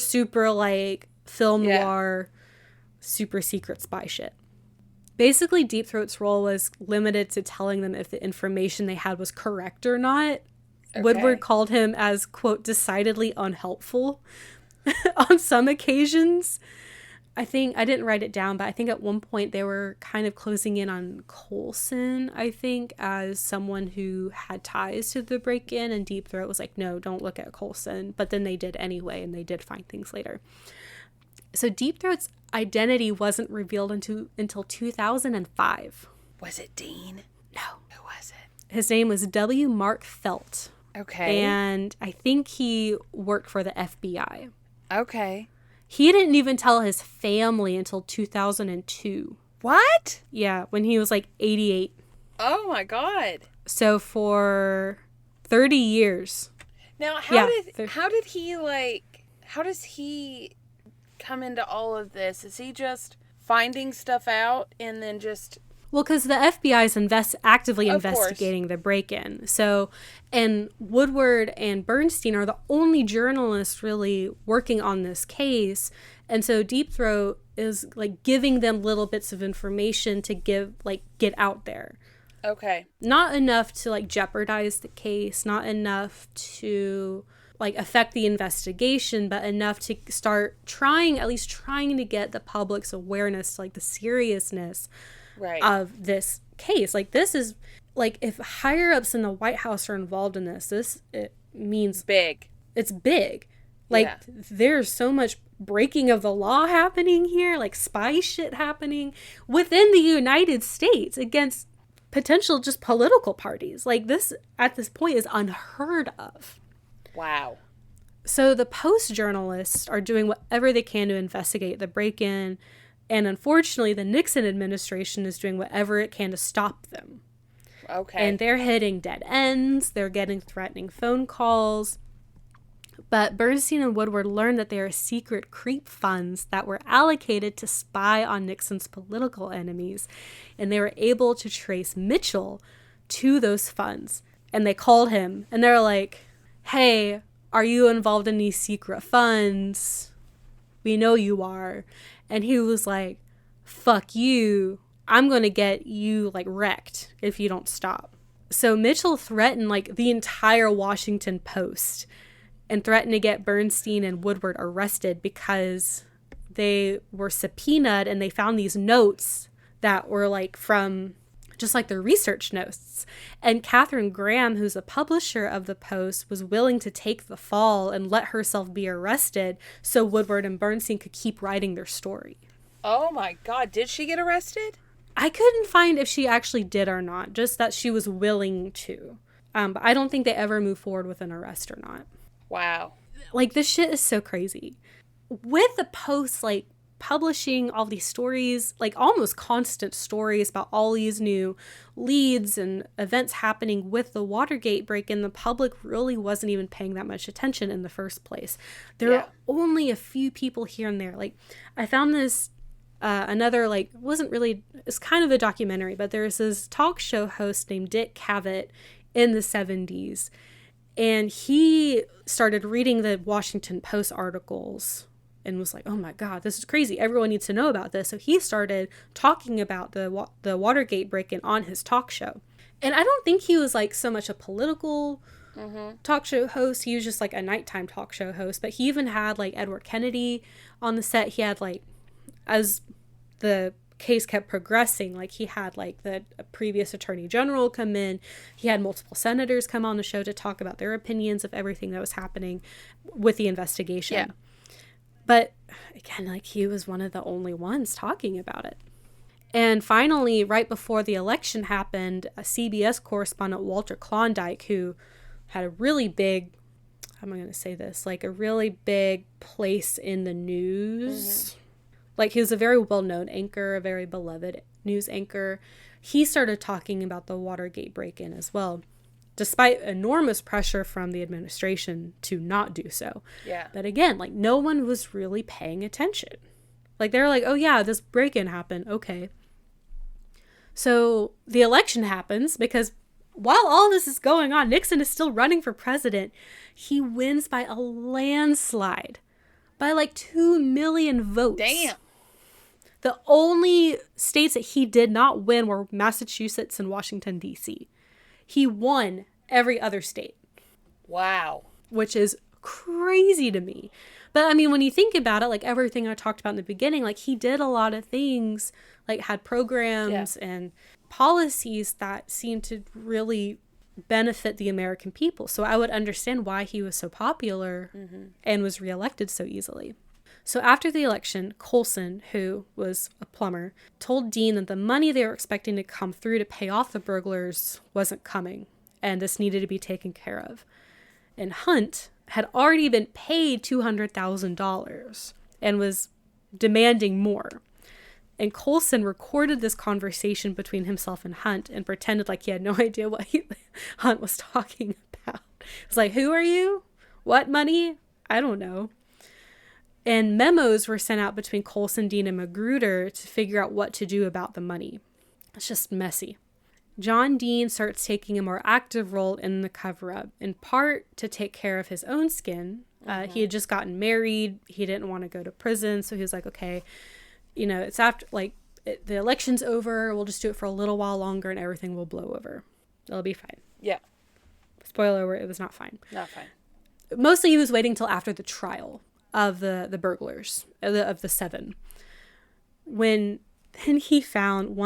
Speaker 1: like film noir, super secret spy shit. Basically, Deep Throat's role was limited to telling them if the information they had was correct or not. Okay. Woodward called him as, quote, decidedly unhelpful on some occasions. I think, I didn't write it down, but I think at one point they were kind of closing in on Coulson, I think, as someone who had ties to the break-in, and Deep Throat was like, no, don't look at Coulson. But then they did anyway, and they did find things later. So Deep Throat's identity wasn't revealed until 2005.
Speaker 2: Was it Dean?
Speaker 1: No.
Speaker 2: Who was it?
Speaker 1: His name was W. Mark Felt.
Speaker 2: Okay.
Speaker 1: And I think he worked for the FBI.
Speaker 2: Okay.
Speaker 1: He didn't even tell his family until 2002.
Speaker 2: What?
Speaker 1: Yeah, when he was like 88.
Speaker 2: Oh my God.
Speaker 1: So for 30 years.
Speaker 2: Now, how does he come into all of this? Is he just finding stuff out and then just...
Speaker 1: Well, because the FBI is actively investigating the break-in. So, and Woodward and Bernstein are the only journalists really working on this case. And so Deep Throat is like giving them little bits of information to get out there.
Speaker 2: Okay.
Speaker 1: Not enough to like jeopardize the case, not enough to like affect the investigation, but enough to start trying to get the public's awareness to like the seriousness of this case. Like this is like, if higher ups in the White House are involved in this, it means
Speaker 2: big.
Speaker 1: It's big. Like there's so much breaking of the law happening here, like spy shit happening within the United States against potential just political parties. Like this at this point is unheard of.
Speaker 2: Wow.
Speaker 1: So the Post journalists are doing whatever they can to investigate the break-in. And unfortunately, the Nixon administration is doing whatever it can to stop them.
Speaker 2: Okay.
Speaker 1: And they're hitting dead ends. They're getting threatening phone calls. But Bernstein and Woodward learned that there are secret creep funds that were allocated to spy on Nixon's political enemies. And they were able to trace Mitchell to those funds. And they called him. And they're like, hey, are you involved in these secret funds? We know you are. And he was like, fuck you. I'm going to get you like wrecked if you don't stop. So Mitchell threatened like the entire Washington Post and threatened to get Bernstein and Woodward arrested because they were subpoenaed and they found these notes that were like from just like their research notes. And Katharine Graham, who's a publisher of the Post, was willing to take the fall and let herself be arrested so Woodward and Bernstein could keep writing their story.
Speaker 2: Oh my God, did she get arrested?
Speaker 1: I couldn't find if she actually did or not, just that she was willing to. But I don't think they ever moved forward with an arrest or not.
Speaker 2: Wow.
Speaker 1: Like, this shit is so crazy. With the Post, like, publishing all these stories, like almost constant stories about all these new leads and events happening with the Watergate break-in, the public really wasn't even paying that much attention in the first place. There are only a few people here and there. Like, I found this another, like, wasn't really, it's kind of a documentary, but there's this talk show host named Dick Cavett in the 70s, and he started reading the Washington Post articles and was like, oh my God, this is crazy. Everyone needs to know about this. So he started talking about the Watergate break-in on his talk show. And I don't think he was like so much a political talk show host. He was just like a nighttime talk show host. But he even had like Edward Kennedy on the set. He had like, as the case kept progressing, like he had like the previous attorney general come in. He had multiple senators come on the show to talk about their opinions of everything that was happening with the investigation. Yeah. But again, like he was one of the only ones talking about it. And finally, right before the election happened, a CBS correspondent, Walter Klondike, who had a really big, how am I going to say this? Like a really big place in the news. Like he was a very well-known anchor, a very beloved news anchor, he started talking about the Watergate break-in as well, despite enormous pressure from the administration to not do so.
Speaker 2: Yeah.
Speaker 1: But again, like, no one was really paying attention. Like, they're like, oh yeah, this break-in happened. Okay. So the election happens because while all this is going on, Nixon is still running for president. He wins by a landslide, by like 2 million votes.
Speaker 2: Damn.
Speaker 1: The only states that he did not win were Massachusetts and Washington, D.C. He won every other state.
Speaker 2: Wow.
Speaker 1: Which is crazy to me. But I mean, when you think about it, like everything I talked about in the beginning, like he did a lot of things, like had programs and policies that seemed to really benefit the American people. So I would understand why he was so popular and was reelected so easily. So after the election, Colson, who was a plumber, told Dean that the money they were expecting to come through to pay off the burglars wasn't coming, and this needed to be taken care of. And Hunt had already been paid $200,000 and was demanding more. And Colson recorded this conversation between himself and Hunt and pretended like he had no idea what Hunt was talking about. It was like, who are you? What money? I don't know. And memos were sent out between Colson, Dean, and Magruder to figure out what to do about the money. It's just messy. John Dean starts taking a more active role in the cover-up, in part to take care of his own skin. He had just gotten married. He didn't want to go to prison. So he was like, okay, you know, it's after, like, the election's over. We'll just do it for a little while longer and everything will blow over. It'll be fine.
Speaker 2: Yeah.
Speaker 1: Spoiler alert, it was not fine.
Speaker 2: Not fine.
Speaker 1: Mostly he was waiting till after the trial of the burglars, of the 7. When then he found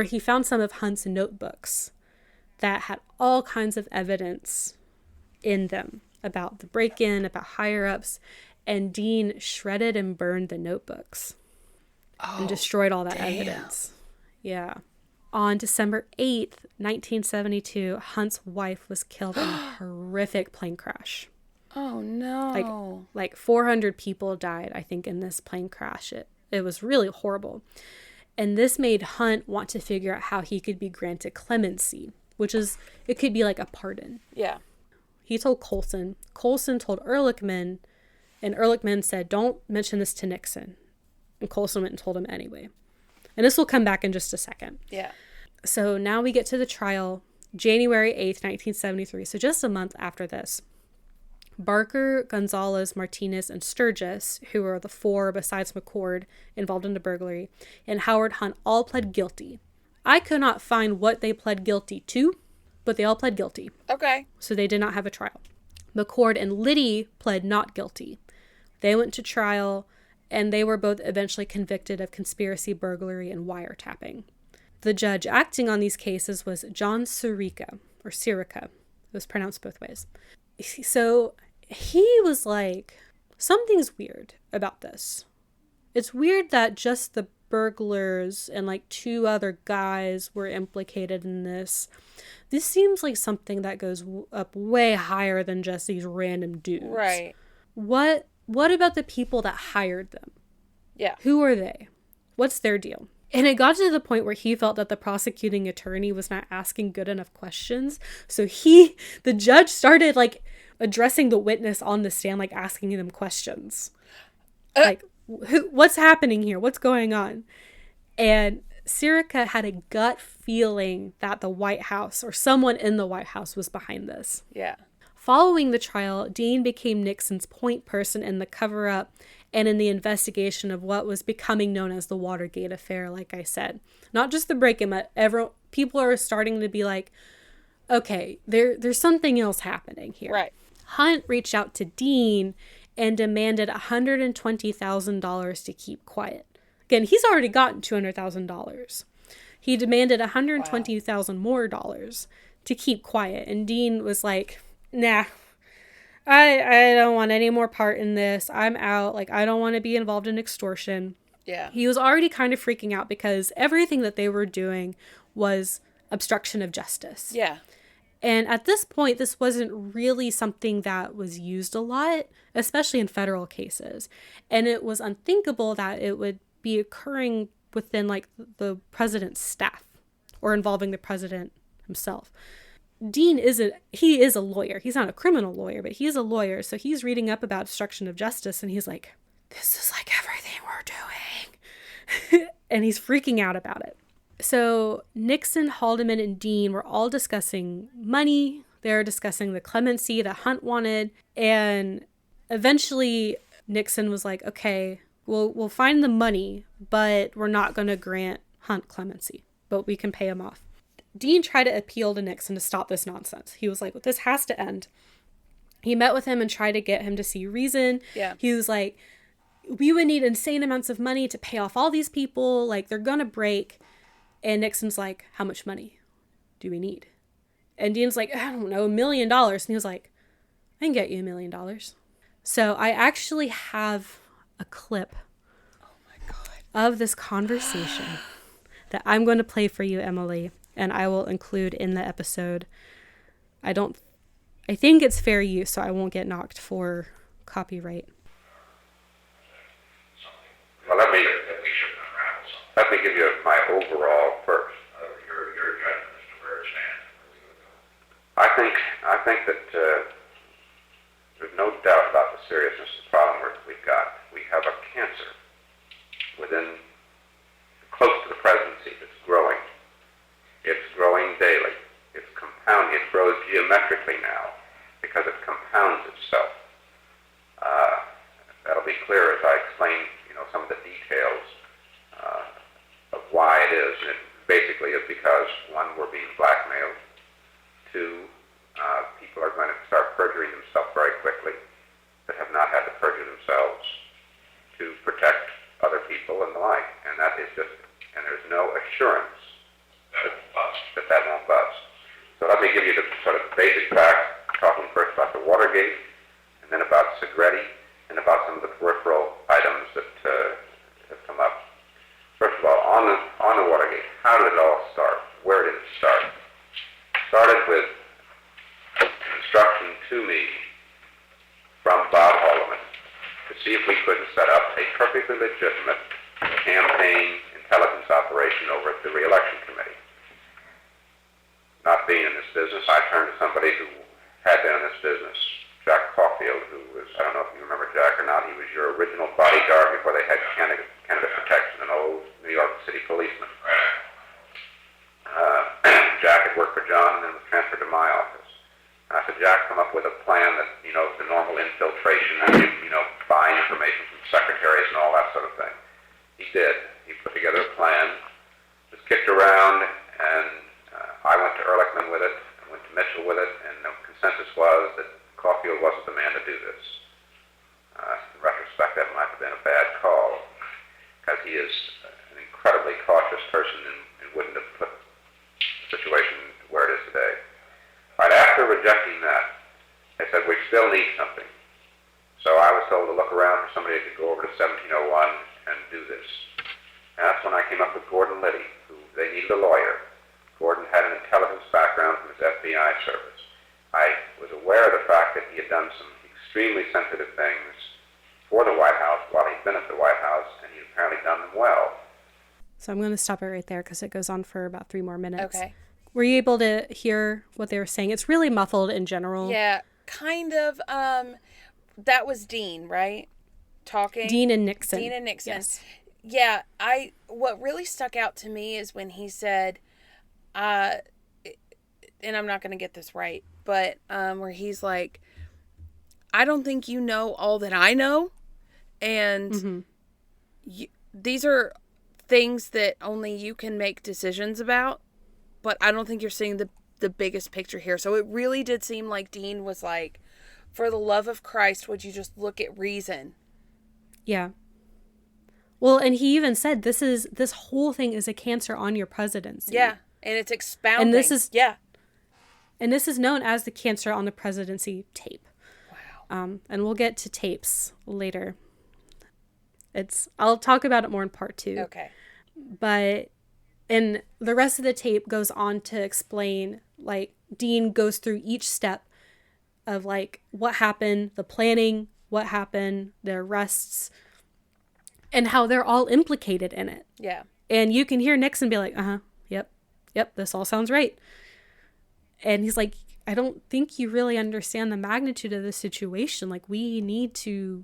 Speaker 1: he found some of Hunt's notebooks that had all kinds of evidence in them about the break-in, about higher-ups, and Dean shredded and burned the notebooks and destroyed all that evidence. Yeah. On December 8th, 1972, Hunt's wife was killed in a horrific plane crash.
Speaker 2: Oh, no.
Speaker 1: Like 400 people died, I think, in this plane crash. It was really horrible. And this made Hunt want to figure out how he could be granted clemency, which is, it could be like a pardon.
Speaker 2: Yeah.
Speaker 1: He told Colson. Colson told Ehrlichman, and Ehrlichman said, don't mention this to Nixon. And Colson went and told him anyway. And this will come back in just a second.
Speaker 2: Yeah.
Speaker 1: So now we get to the trial, January 8th, 1973. So just a month after this. Barker, Gonzalez, Martinez, and Sturgis, who were the 4 besides McCord involved in the burglary, and Howard Hunt all pled guilty. I could not find what they pled guilty to, but they all pled guilty.
Speaker 2: Okay.
Speaker 1: So they did not have a trial. McCord and Liddy pled not guilty. They went to trial, and they were both eventually convicted of conspiracy, burglary, and wiretapping. The judge acting on these cases was John Sirica, or Sirica. It was pronounced both ways. So he was like, something's weird about this. It's weird that just the burglars and like 2 other guys were implicated in this. This seems like something that goes up way higher than just these random dudes.
Speaker 2: Right.
Speaker 1: What about the people that hired them?
Speaker 2: Yeah.
Speaker 1: Who are they? What's their deal? And it got to the point where he felt that the prosecuting attorney was not asking good enough questions. So the judge started like addressing the witness on the stand, like asking them questions. Like, what's happening here? What's going on? And Sirica had a gut feeling that the White House or someone in the White House was behind this.
Speaker 2: Yeah.
Speaker 1: Following the trial, Dean became Nixon's point person in the cover-up and in the investigation of what was becoming known as the Watergate affair, like I said. Not just the break-in, but people are starting to be like, okay, there's something else happening here.
Speaker 2: Right.
Speaker 1: Hunt reached out to Dean and demanded $120,000 to keep quiet. Again, he's already gotten $200,000. He demanded $120,000 more dollars to keep quiet. And Dean was like, nah, I don't want any more part in this. I'm out. Like, I don't want to be involved in extortion.
Speaker 2: Yeah.
Speaker 1: He was already kind of freaking out because everything that they were doing was obstruction of justice.
Speaker 2: Yeah.
Speaker 1: And at this point, this wasn't really something that was used a lot, especially in federal cases. And it was unthinkable that it would be occurring within like the president's staff or involving the president himself. Dean is a lawyer. He's not a criminal lawyer, but he's a lawyer. So he's reading up about obstruction of justice and he's like, this is like everything we're doing. And he's freaking out about it. So Nixon, Haldeman, and Dean were all discussing money. They were discussing the clemency that Hunt wanted. And eventually Nixon was like, okay, we'll find the money, but we're not going to grant Hunt clemency, but we can pay him off. Dean tried to appeal to Nixon to stop this nonsense. He was like, well, this has to end. He met with him and tried to get him to see reason.
Speaker 2: Yeah.
Speaker 1: He was like, we would need insane amounts of money to pay off all these people. Like, they're going to break. And Nixon's like, how much money do we need? And Dean's like, I don't know, $1 million. And he was like, I can get you $1 million. So I actually have a clip of this conversation that I'm going to play for you, Emileigh, and I will include in the episode. I think it's fair use, so I won't get knocked for copyright.
Speaker 3: Well, let me give you my overall first. Your judgment as to where it stands. I think that there's no doubt about the seriousness of the problem we've got. We have a cancer within, close to the presidency, that's growing. It's growing daily. It's compounding. It grows geometrically now because it compounds itself. That'll be clear as I explain, some of the details of why it is. And it basically is because, one, we're being blackmailed. Two, people are going to start perjuring themselves very quickly that have not had to perjure themselves to protect other people and the like. And that is just, and there's no assurance that won't bust. So let me give you the sort of basic facts, talking first about the Watergate, and then about Segretti, and about some of the peripheral items that have come up. First of all, on the Watergate, how did it all start? Where did it start? It started with an instruction to me from Bob Haldeman to see if we couldn't set up a perfectly legitimate campaign intelligence operation over at the re-election committee. Not being in this business, I turned to somebody who had been in this business, Jack Caulfield, who was, I don't know if you remember Jack or not, he was your original bodyguard before they had Canada Protection, an old New York City policeman. Jack had worked for John and then was transferred to my office. And I said, Jack, come up with a plan that, the normal infiltration, and buy information from secretaries and all that sort of thing. He did. He put together a plan, was kicked around, and I went to Ehrlichman with it, and went to Mitchell with it, and the consensus was that Caulfield wasn't the man to do this. In retrospect, that might have been a bad call, because he is an incredibly cautious person and wouldn't have put the situation where it is today. Right after rejecting that, they said, we still need something. So I was told to look around for somebody that could go over to 1701 and do this. And that's when I came up with Gordon Liddy, who they needed a lawyer. Gordon had an intelligence background from his FBI service. I was aware of the fact that he had done some extremely sensitive things for the White House while he'd been at the White House, and he'd apparently done them well.
Speaker 1: So I'm going to stop it right there because it goes on for about 3 more minutes.
Speaker 2: Okay.
Speaker 1: Were you able to hear what they were saying? It's really muffled in general.
Speaker 2: Yeah, kind of. That was Dean, right? Talking.
Speaker 1: Dean and Nixon.
Speaker 2: Yes. Yeah, what really stuck out to me is when he said, and I'm not going to get this right, but where he's like, I don't think you know all that I know, and these are things that only you can make decisions about, but I don't think you're seeing the biggest picture here. So it really did seem like Dean was like, for the love of Christ, would you just look at reason?
Speaker 1: Yeah. Well, and he even said this whole thing is a cancer on your presidency.
Speaker 2: Yeah, and it's expounding.
Speaker 1: And this is
Speaker 2: yeah.
Speaker 1: And this is known as the cancer on the presidency tape.
Speaker 2: Wow.
Speaker 1: And we'll get to tapes later. I'll talk about it more in part 2.
Speaker 2: Okay.
Speaker 1: But and the rest of the tape goes on to explain, like, Dean goes through each step of, like, what happened, the planning, the arrests, and how they're all implicated in it.
Speaker 2: Yeah.
Speaker 1: And you can hear Nixon be like, yep, this all sounds right. And he's like, I don't think you really understand the magnitude of the situation. Like, we need to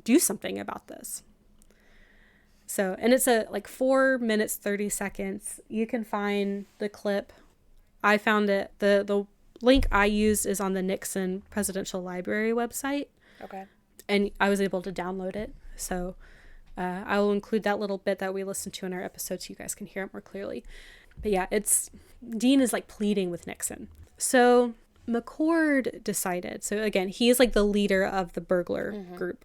Speaker 1: do something about this. So, and it's 4 minutes, 30 seconds. You can find the clip. I found it. The link I used is on the Nixon Presidential Library website.
Speaker 2: Okay.
Speaker 1: And I was able to download it. So I will include that little bit that we listened to in our episode so you guys can hear it more clearly. But yeah, Dean is like pleading with Nixon. So McCord decided, so again, he is like the leader of the burglar group.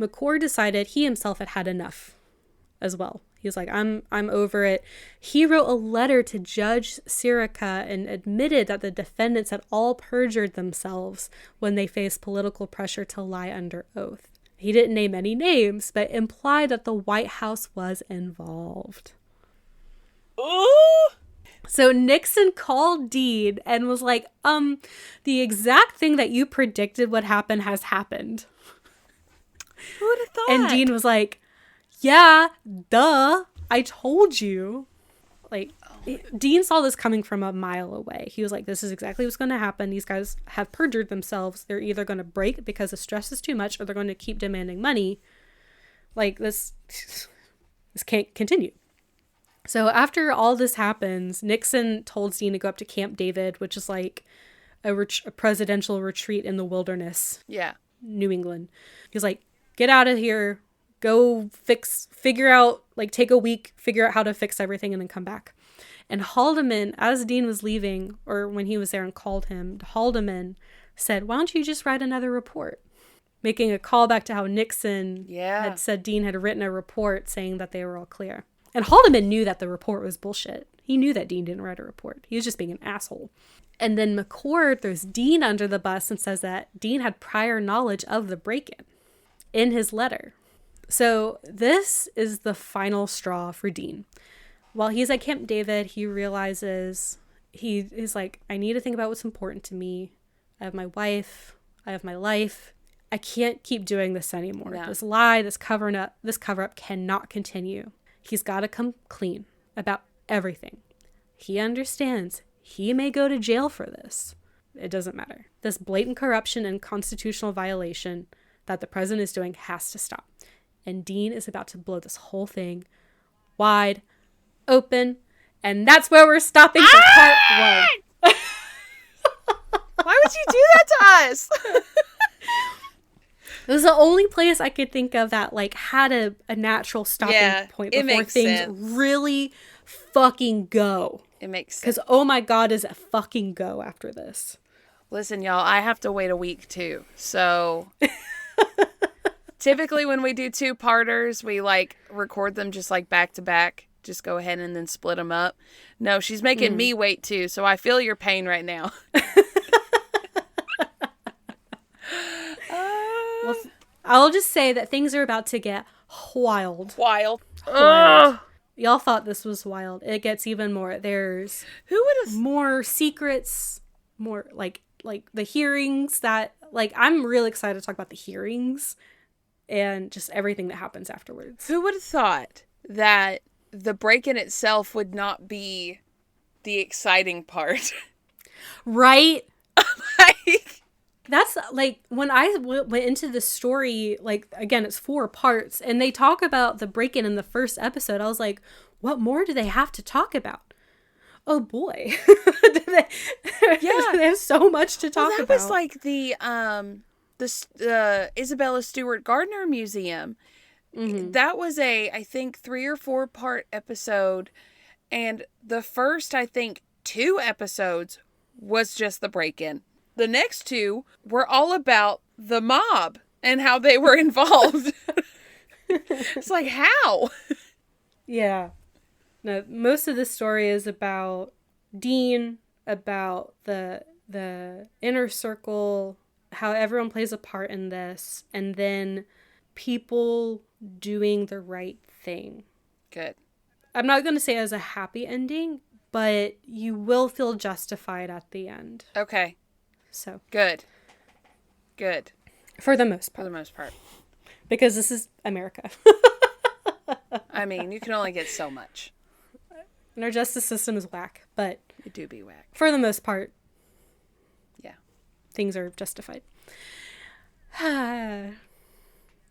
Speaker 1: McCord decided he himself had had enough as well. He was like, I'm over it. He wrote a letter to Judge Sirica and admitted that the defendants had all perjured themselves when they faced political pressure to lie under oath. He didn't name any names, but implied that the White House was involved.
Speaker 2: Ooh!
Speaker 1: So Nixon called Dean and was like, the exact thing that you predicted would happen has happened.
Speaker 2: Who would have thought?
Speaker 1: And Dean was like, yeah, duh, I told you. Like, Dean saw this coming from a mile away. He was like, this is exactly what's going to happen. These guys have perjured themselves. They're either going to break because the stress is too much, or they're going to keep demanding money. Like, this can't continue. So after all this happens, Nixon told Dean to go up to Camp David, which is like a presidential retreat in the wilderness.
Speaker 2: Yeah.
Speaker 1: New England. He was like, get out of here. Go figure out, like, take a week, figure out how to fix everything, and then come back. And Haldeman, as Dean was leaving, or when he was there and called him, Haldeman said, why don't you just write another report? Making a callback to how Nixon had said Dean had written a report saying that they were all clear. And Haldeman knew that the report was bullshit. He knew that Dean didn't write a report. He was just being an asshole. And then McCord throws Dean under the bus and says that Dean had prior knowledge of the break-in in his letter. So this is the final straw for Dean. While he's at Camp David, he realizes he's like, I need to think about what's important to me. I have my wife. I have my life. I can't keep doing this anymore. No. This lie, this cover-up cannot continue. He's got to come clean about everything. He understands he may go to jail for this. It doesn't matter. This blatant corruption and constitutional violation that the president is doing has to stop. And Dean is about to blow this whole thing wide open. And that's where we're stopping for part one.
Speaker 2: Why would you do that to us?
Speaker 1: It was the only place I could think of that like had a natural stopping point before things really fucking go.
Speaker 2: It makes sense.
Speaker 1: Because oh my God, does it fucking go after this?
Speaker 2: Listen, y'all, I have to wait a week too. So typically when we do 2-parters, we like record them just like back to back. Just go ahead and then split them up. No, she's making me wait too. So I feel your pain right now.
Speaker 1: Well, I'll just say that things are about to get wild.
Speaker 2: Wild.
Speaker 1: Y'all thought this was wild. It gets even more. There's more secrets, more like the hearings that like I'm really excited to talk about the hearings and just everything that happens afterwards.
Speaker 2: Who would have thought that the break-in itself would not be the exciting part?
Speaker 1: Right?
Speaker 2: Like
Speaker 1: that's like when I went into the story, like, again, it's 4 parts and they talk about the break-in in the first episode. I was like, what more do they have to talk about? Oh boy. They have so much to talk about.
Speaker 2: That was like the Isabella Stewart Gardner Museum. Mm-hmm. That was I think 3 or 4 part episode. And the first, I think, 2 episodes was just the break-in. The next 2 were all about the mob and how they were involved. It's like, how?
Speaker 1: Yeah. No, most of the story is about Dean, about the inner circle, how everyone plays a part in this, and then people doing the right thing.
Speaker 2: Good.
Speaker 1: I'm not going to say it as a happy ending, but you will feel justified at the end.
Speaker 2: Okay.
Speaker 1: So.
Speaker 2: Good.
Speaker 1: For the most part.
Speaker 2: For the most part.
Speaker 1: Because this is America.
Speaker 2: I mean, you can only get so much.
Speaker 1: And our justice system is whack, but
Speaker 2: It do be whack.
Speaker 1: for the most part,
Speaker 2: Yeah.
Speaker 1: things are justified.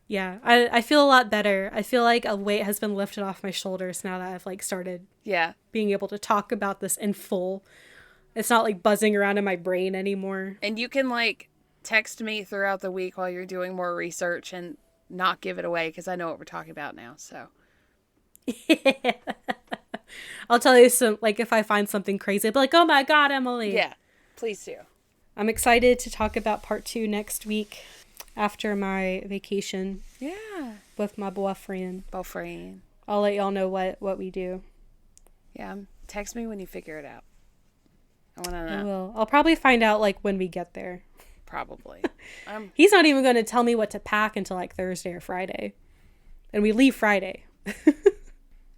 Speaker 1: Yeah, I feel a lot better. I feel like a weight has been lifted off my shoulders now that I've like started
Speaker 2: Yeah.
Speaker 1: being able to talk about this in full. It's not like buzzing around in my brain anymore.
Speaker 2: And you can like text me throughout the week while you're doing more research and not give it away because I know what we're talking about now. So
Speaker 1: I'll tell you some, like if I find something crazy, I'll be like, oh my God, Emily.
Speaker 2: yeah, please do.
Speaker 1: I'm excited to talk about part 2 next week after my vacation
Speaker 2: Yeah.
Speaker 1: with my boyfriend.
Speaker 2: Boyfriend.
Speaker 1: I'll let y'all know what we do.
Speaker 2: Yeah. Text me when you figure it out. I want to
Speaker 1: I
Speaker 2: know.
Speaker 1: will. I'll probably find out like when we get there.
Speaker 2: Probably.
Speaker 1: He's not even going to tell me what to pack until like Thursday or Friday. And we leave Friday.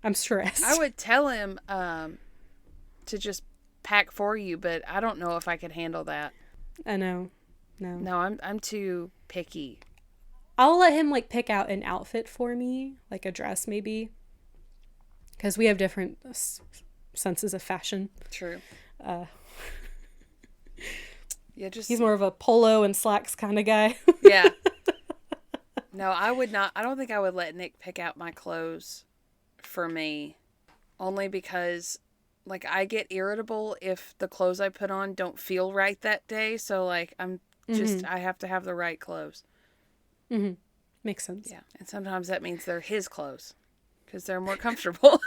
Speaker 1: I'm stressed.
Speaker 2: I would tell him to just pack for you, but I don't know if I could handle that.
Speaker 1: I know. No.
Speaker 2: No, I'm too picky.
Speaker 1: I'll let him like pick out an outfit for me, like a dress maybe. Because we have different senses of fashion.
Speaker 2: True. Yeah, just
Speaker 1: He's more of a polo and slacks kind of guy.
Speaker 2: yeah. No, I would not. I don't think I would let Nick pick out my clothes for me, only because like I get irritable if the clothes I put on don't feel right that day. So like I'm just I have to have the right clothes.
Speaker 1: Mm-hmm. Makes sense.
Speaker 2: Yeah, and sometimes that means they're his clothes because they're more comfortable.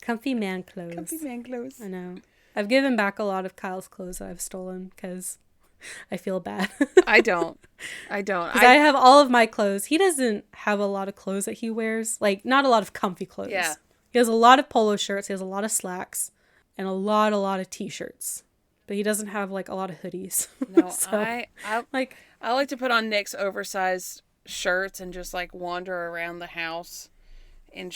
Speaker 1: Comfy man clothes.
Speaker 2: Comfy man clothes.
Speaker 1: I know. I've given back a lot of Kyle's clothes that I've stolen because I feel bad.
Speaker 2: I don't.
Speaker 1: Because I have all of my clothes. He doesn't have a lot of clothes that he wears. Like, not a lot of comfy clothes.
Speaker 2: Yeah.
Speaker 1: He has a lot of polo shirts. He has a lot of slacks. And a lot of t-shirts. But he doesn't have, like, a lot of hoodies.
Speaker 2: No,
Speaker 1: So,
Speaker 2: I like to put on Nick's oversized shirts and just like wander around the house in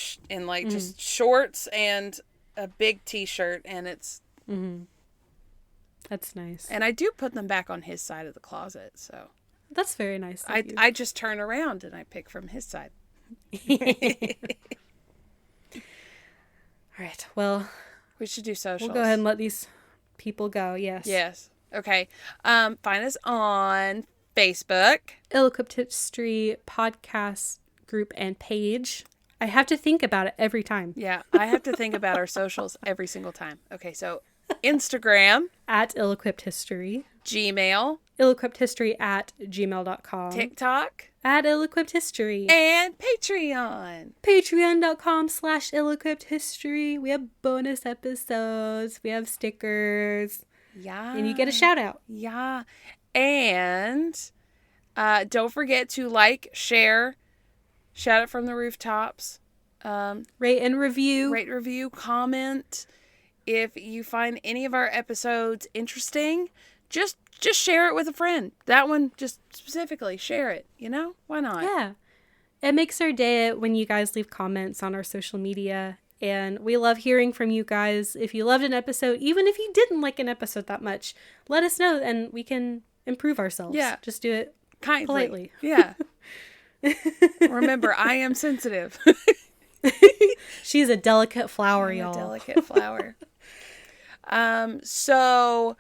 Speaker 2: like just shorts and a big t-shirt, and it's
Speaker 1: that's nice.
Speaker 2: and I do put them back on his side of the closet, so
Speaker 1: That's very nice of you.
Speaker 2: I just turn around and I pick from his side.
Speaker 1: All right. Well,
Speaker 2: We should do socials.
Speaker 1: we'll go ahead and let these people go. Yes.
Speaker 2: Yes. Okay. Find us on Facebook.
Speaker 1: Ill-Equipped History podcast group and page. I have to think about it every time.
Speaker 2: Yeah, I have to think about our socials every single time. Okay, so Instagram,
Speaker 1: At Ill-Equipped History.
Speaker 2: Gmail,
Speaker 1: Ill-EquippedHistory@gmail.com.
Speaker 2: TikTok,
Speaker 1: At Ill-Equipped History.
Speaker 2: and Patreon.
Speaker 1: Patreon.com/Ill-Equipped-History. We have bonus episodes. We have stickers.
Speaker 2: Yeah.
Speaker 1: And you get a shout out.
Speaker 2: Yeah. And don't forget to like, share, shout it from the rooftops,
Speaker 1: Rate and review.
Speaker 2: rate, review, comment. If you find any of our episodes interesting, just share it with a friend. That one, just specifically share it. You know? Why not?
Speaker 1: Yeah. It makes our day when you guys leave comments on our social media. And we love hearing from you guys. If you loved an episode, even if you didn't like an episode that much, let us know and we can improve ourselves.
Speaker 2: Yeah.
Speaker 1: Just do it
Speaker 2: Kindly.
Speaker 1: politely.
Speaker 2: Yeah. Remember, I am sensitive.
Speaker 1: She's a delicate flower,
Speaker 2: I'm
Speaker 1: y'all.
Speaker 2: a delicate flower. So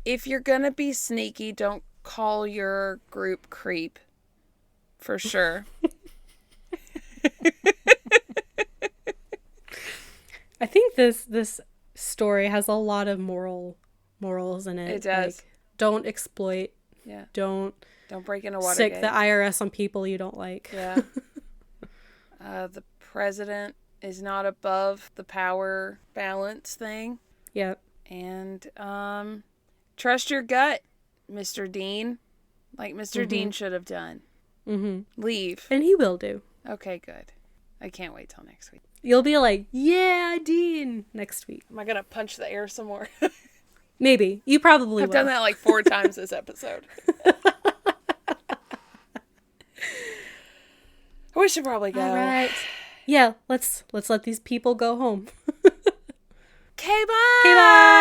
Speaker 2: if you're gonna be sneaky, don't call your group creep. For sure.
Speaker 1: I think this story has a lot of morals in it.
Speaker 2: It does.
Speaker 1: Like, don't exploit.
Speaker 2: Yeah.
Speaker 1: Don't
Speaker 2: Break into Watergate.
Speaker 1: sick the IRS on people you don't like.
Speaker 2: Yeah. The president is not above the power balance thing.
Speaker 1: Yep.
Speaker 2: And trust your gut, Mr. Dean. Like Mr. Dean should have done.
Speaker 1: Mm-hmm.
Speaker 2: Leave.
Speaker 1: And he will do.
Speaker 2: Okay, good. I can't wait till next week.
Speaker 1: You'll be like, yeah, Dean, next week.
Speaker 2: Am I going to punch the air some more?
Speaker 1: Maybe. You probably
Speaker 2: I've
Speaker 1: will.
Speaker 2: done that like 4 times this episode. We should probably go.
Speaker 1: All right. Yeah, let's let these people go home.
Speaker 2: Okay, bye.
Speaker 1: Okay, bye.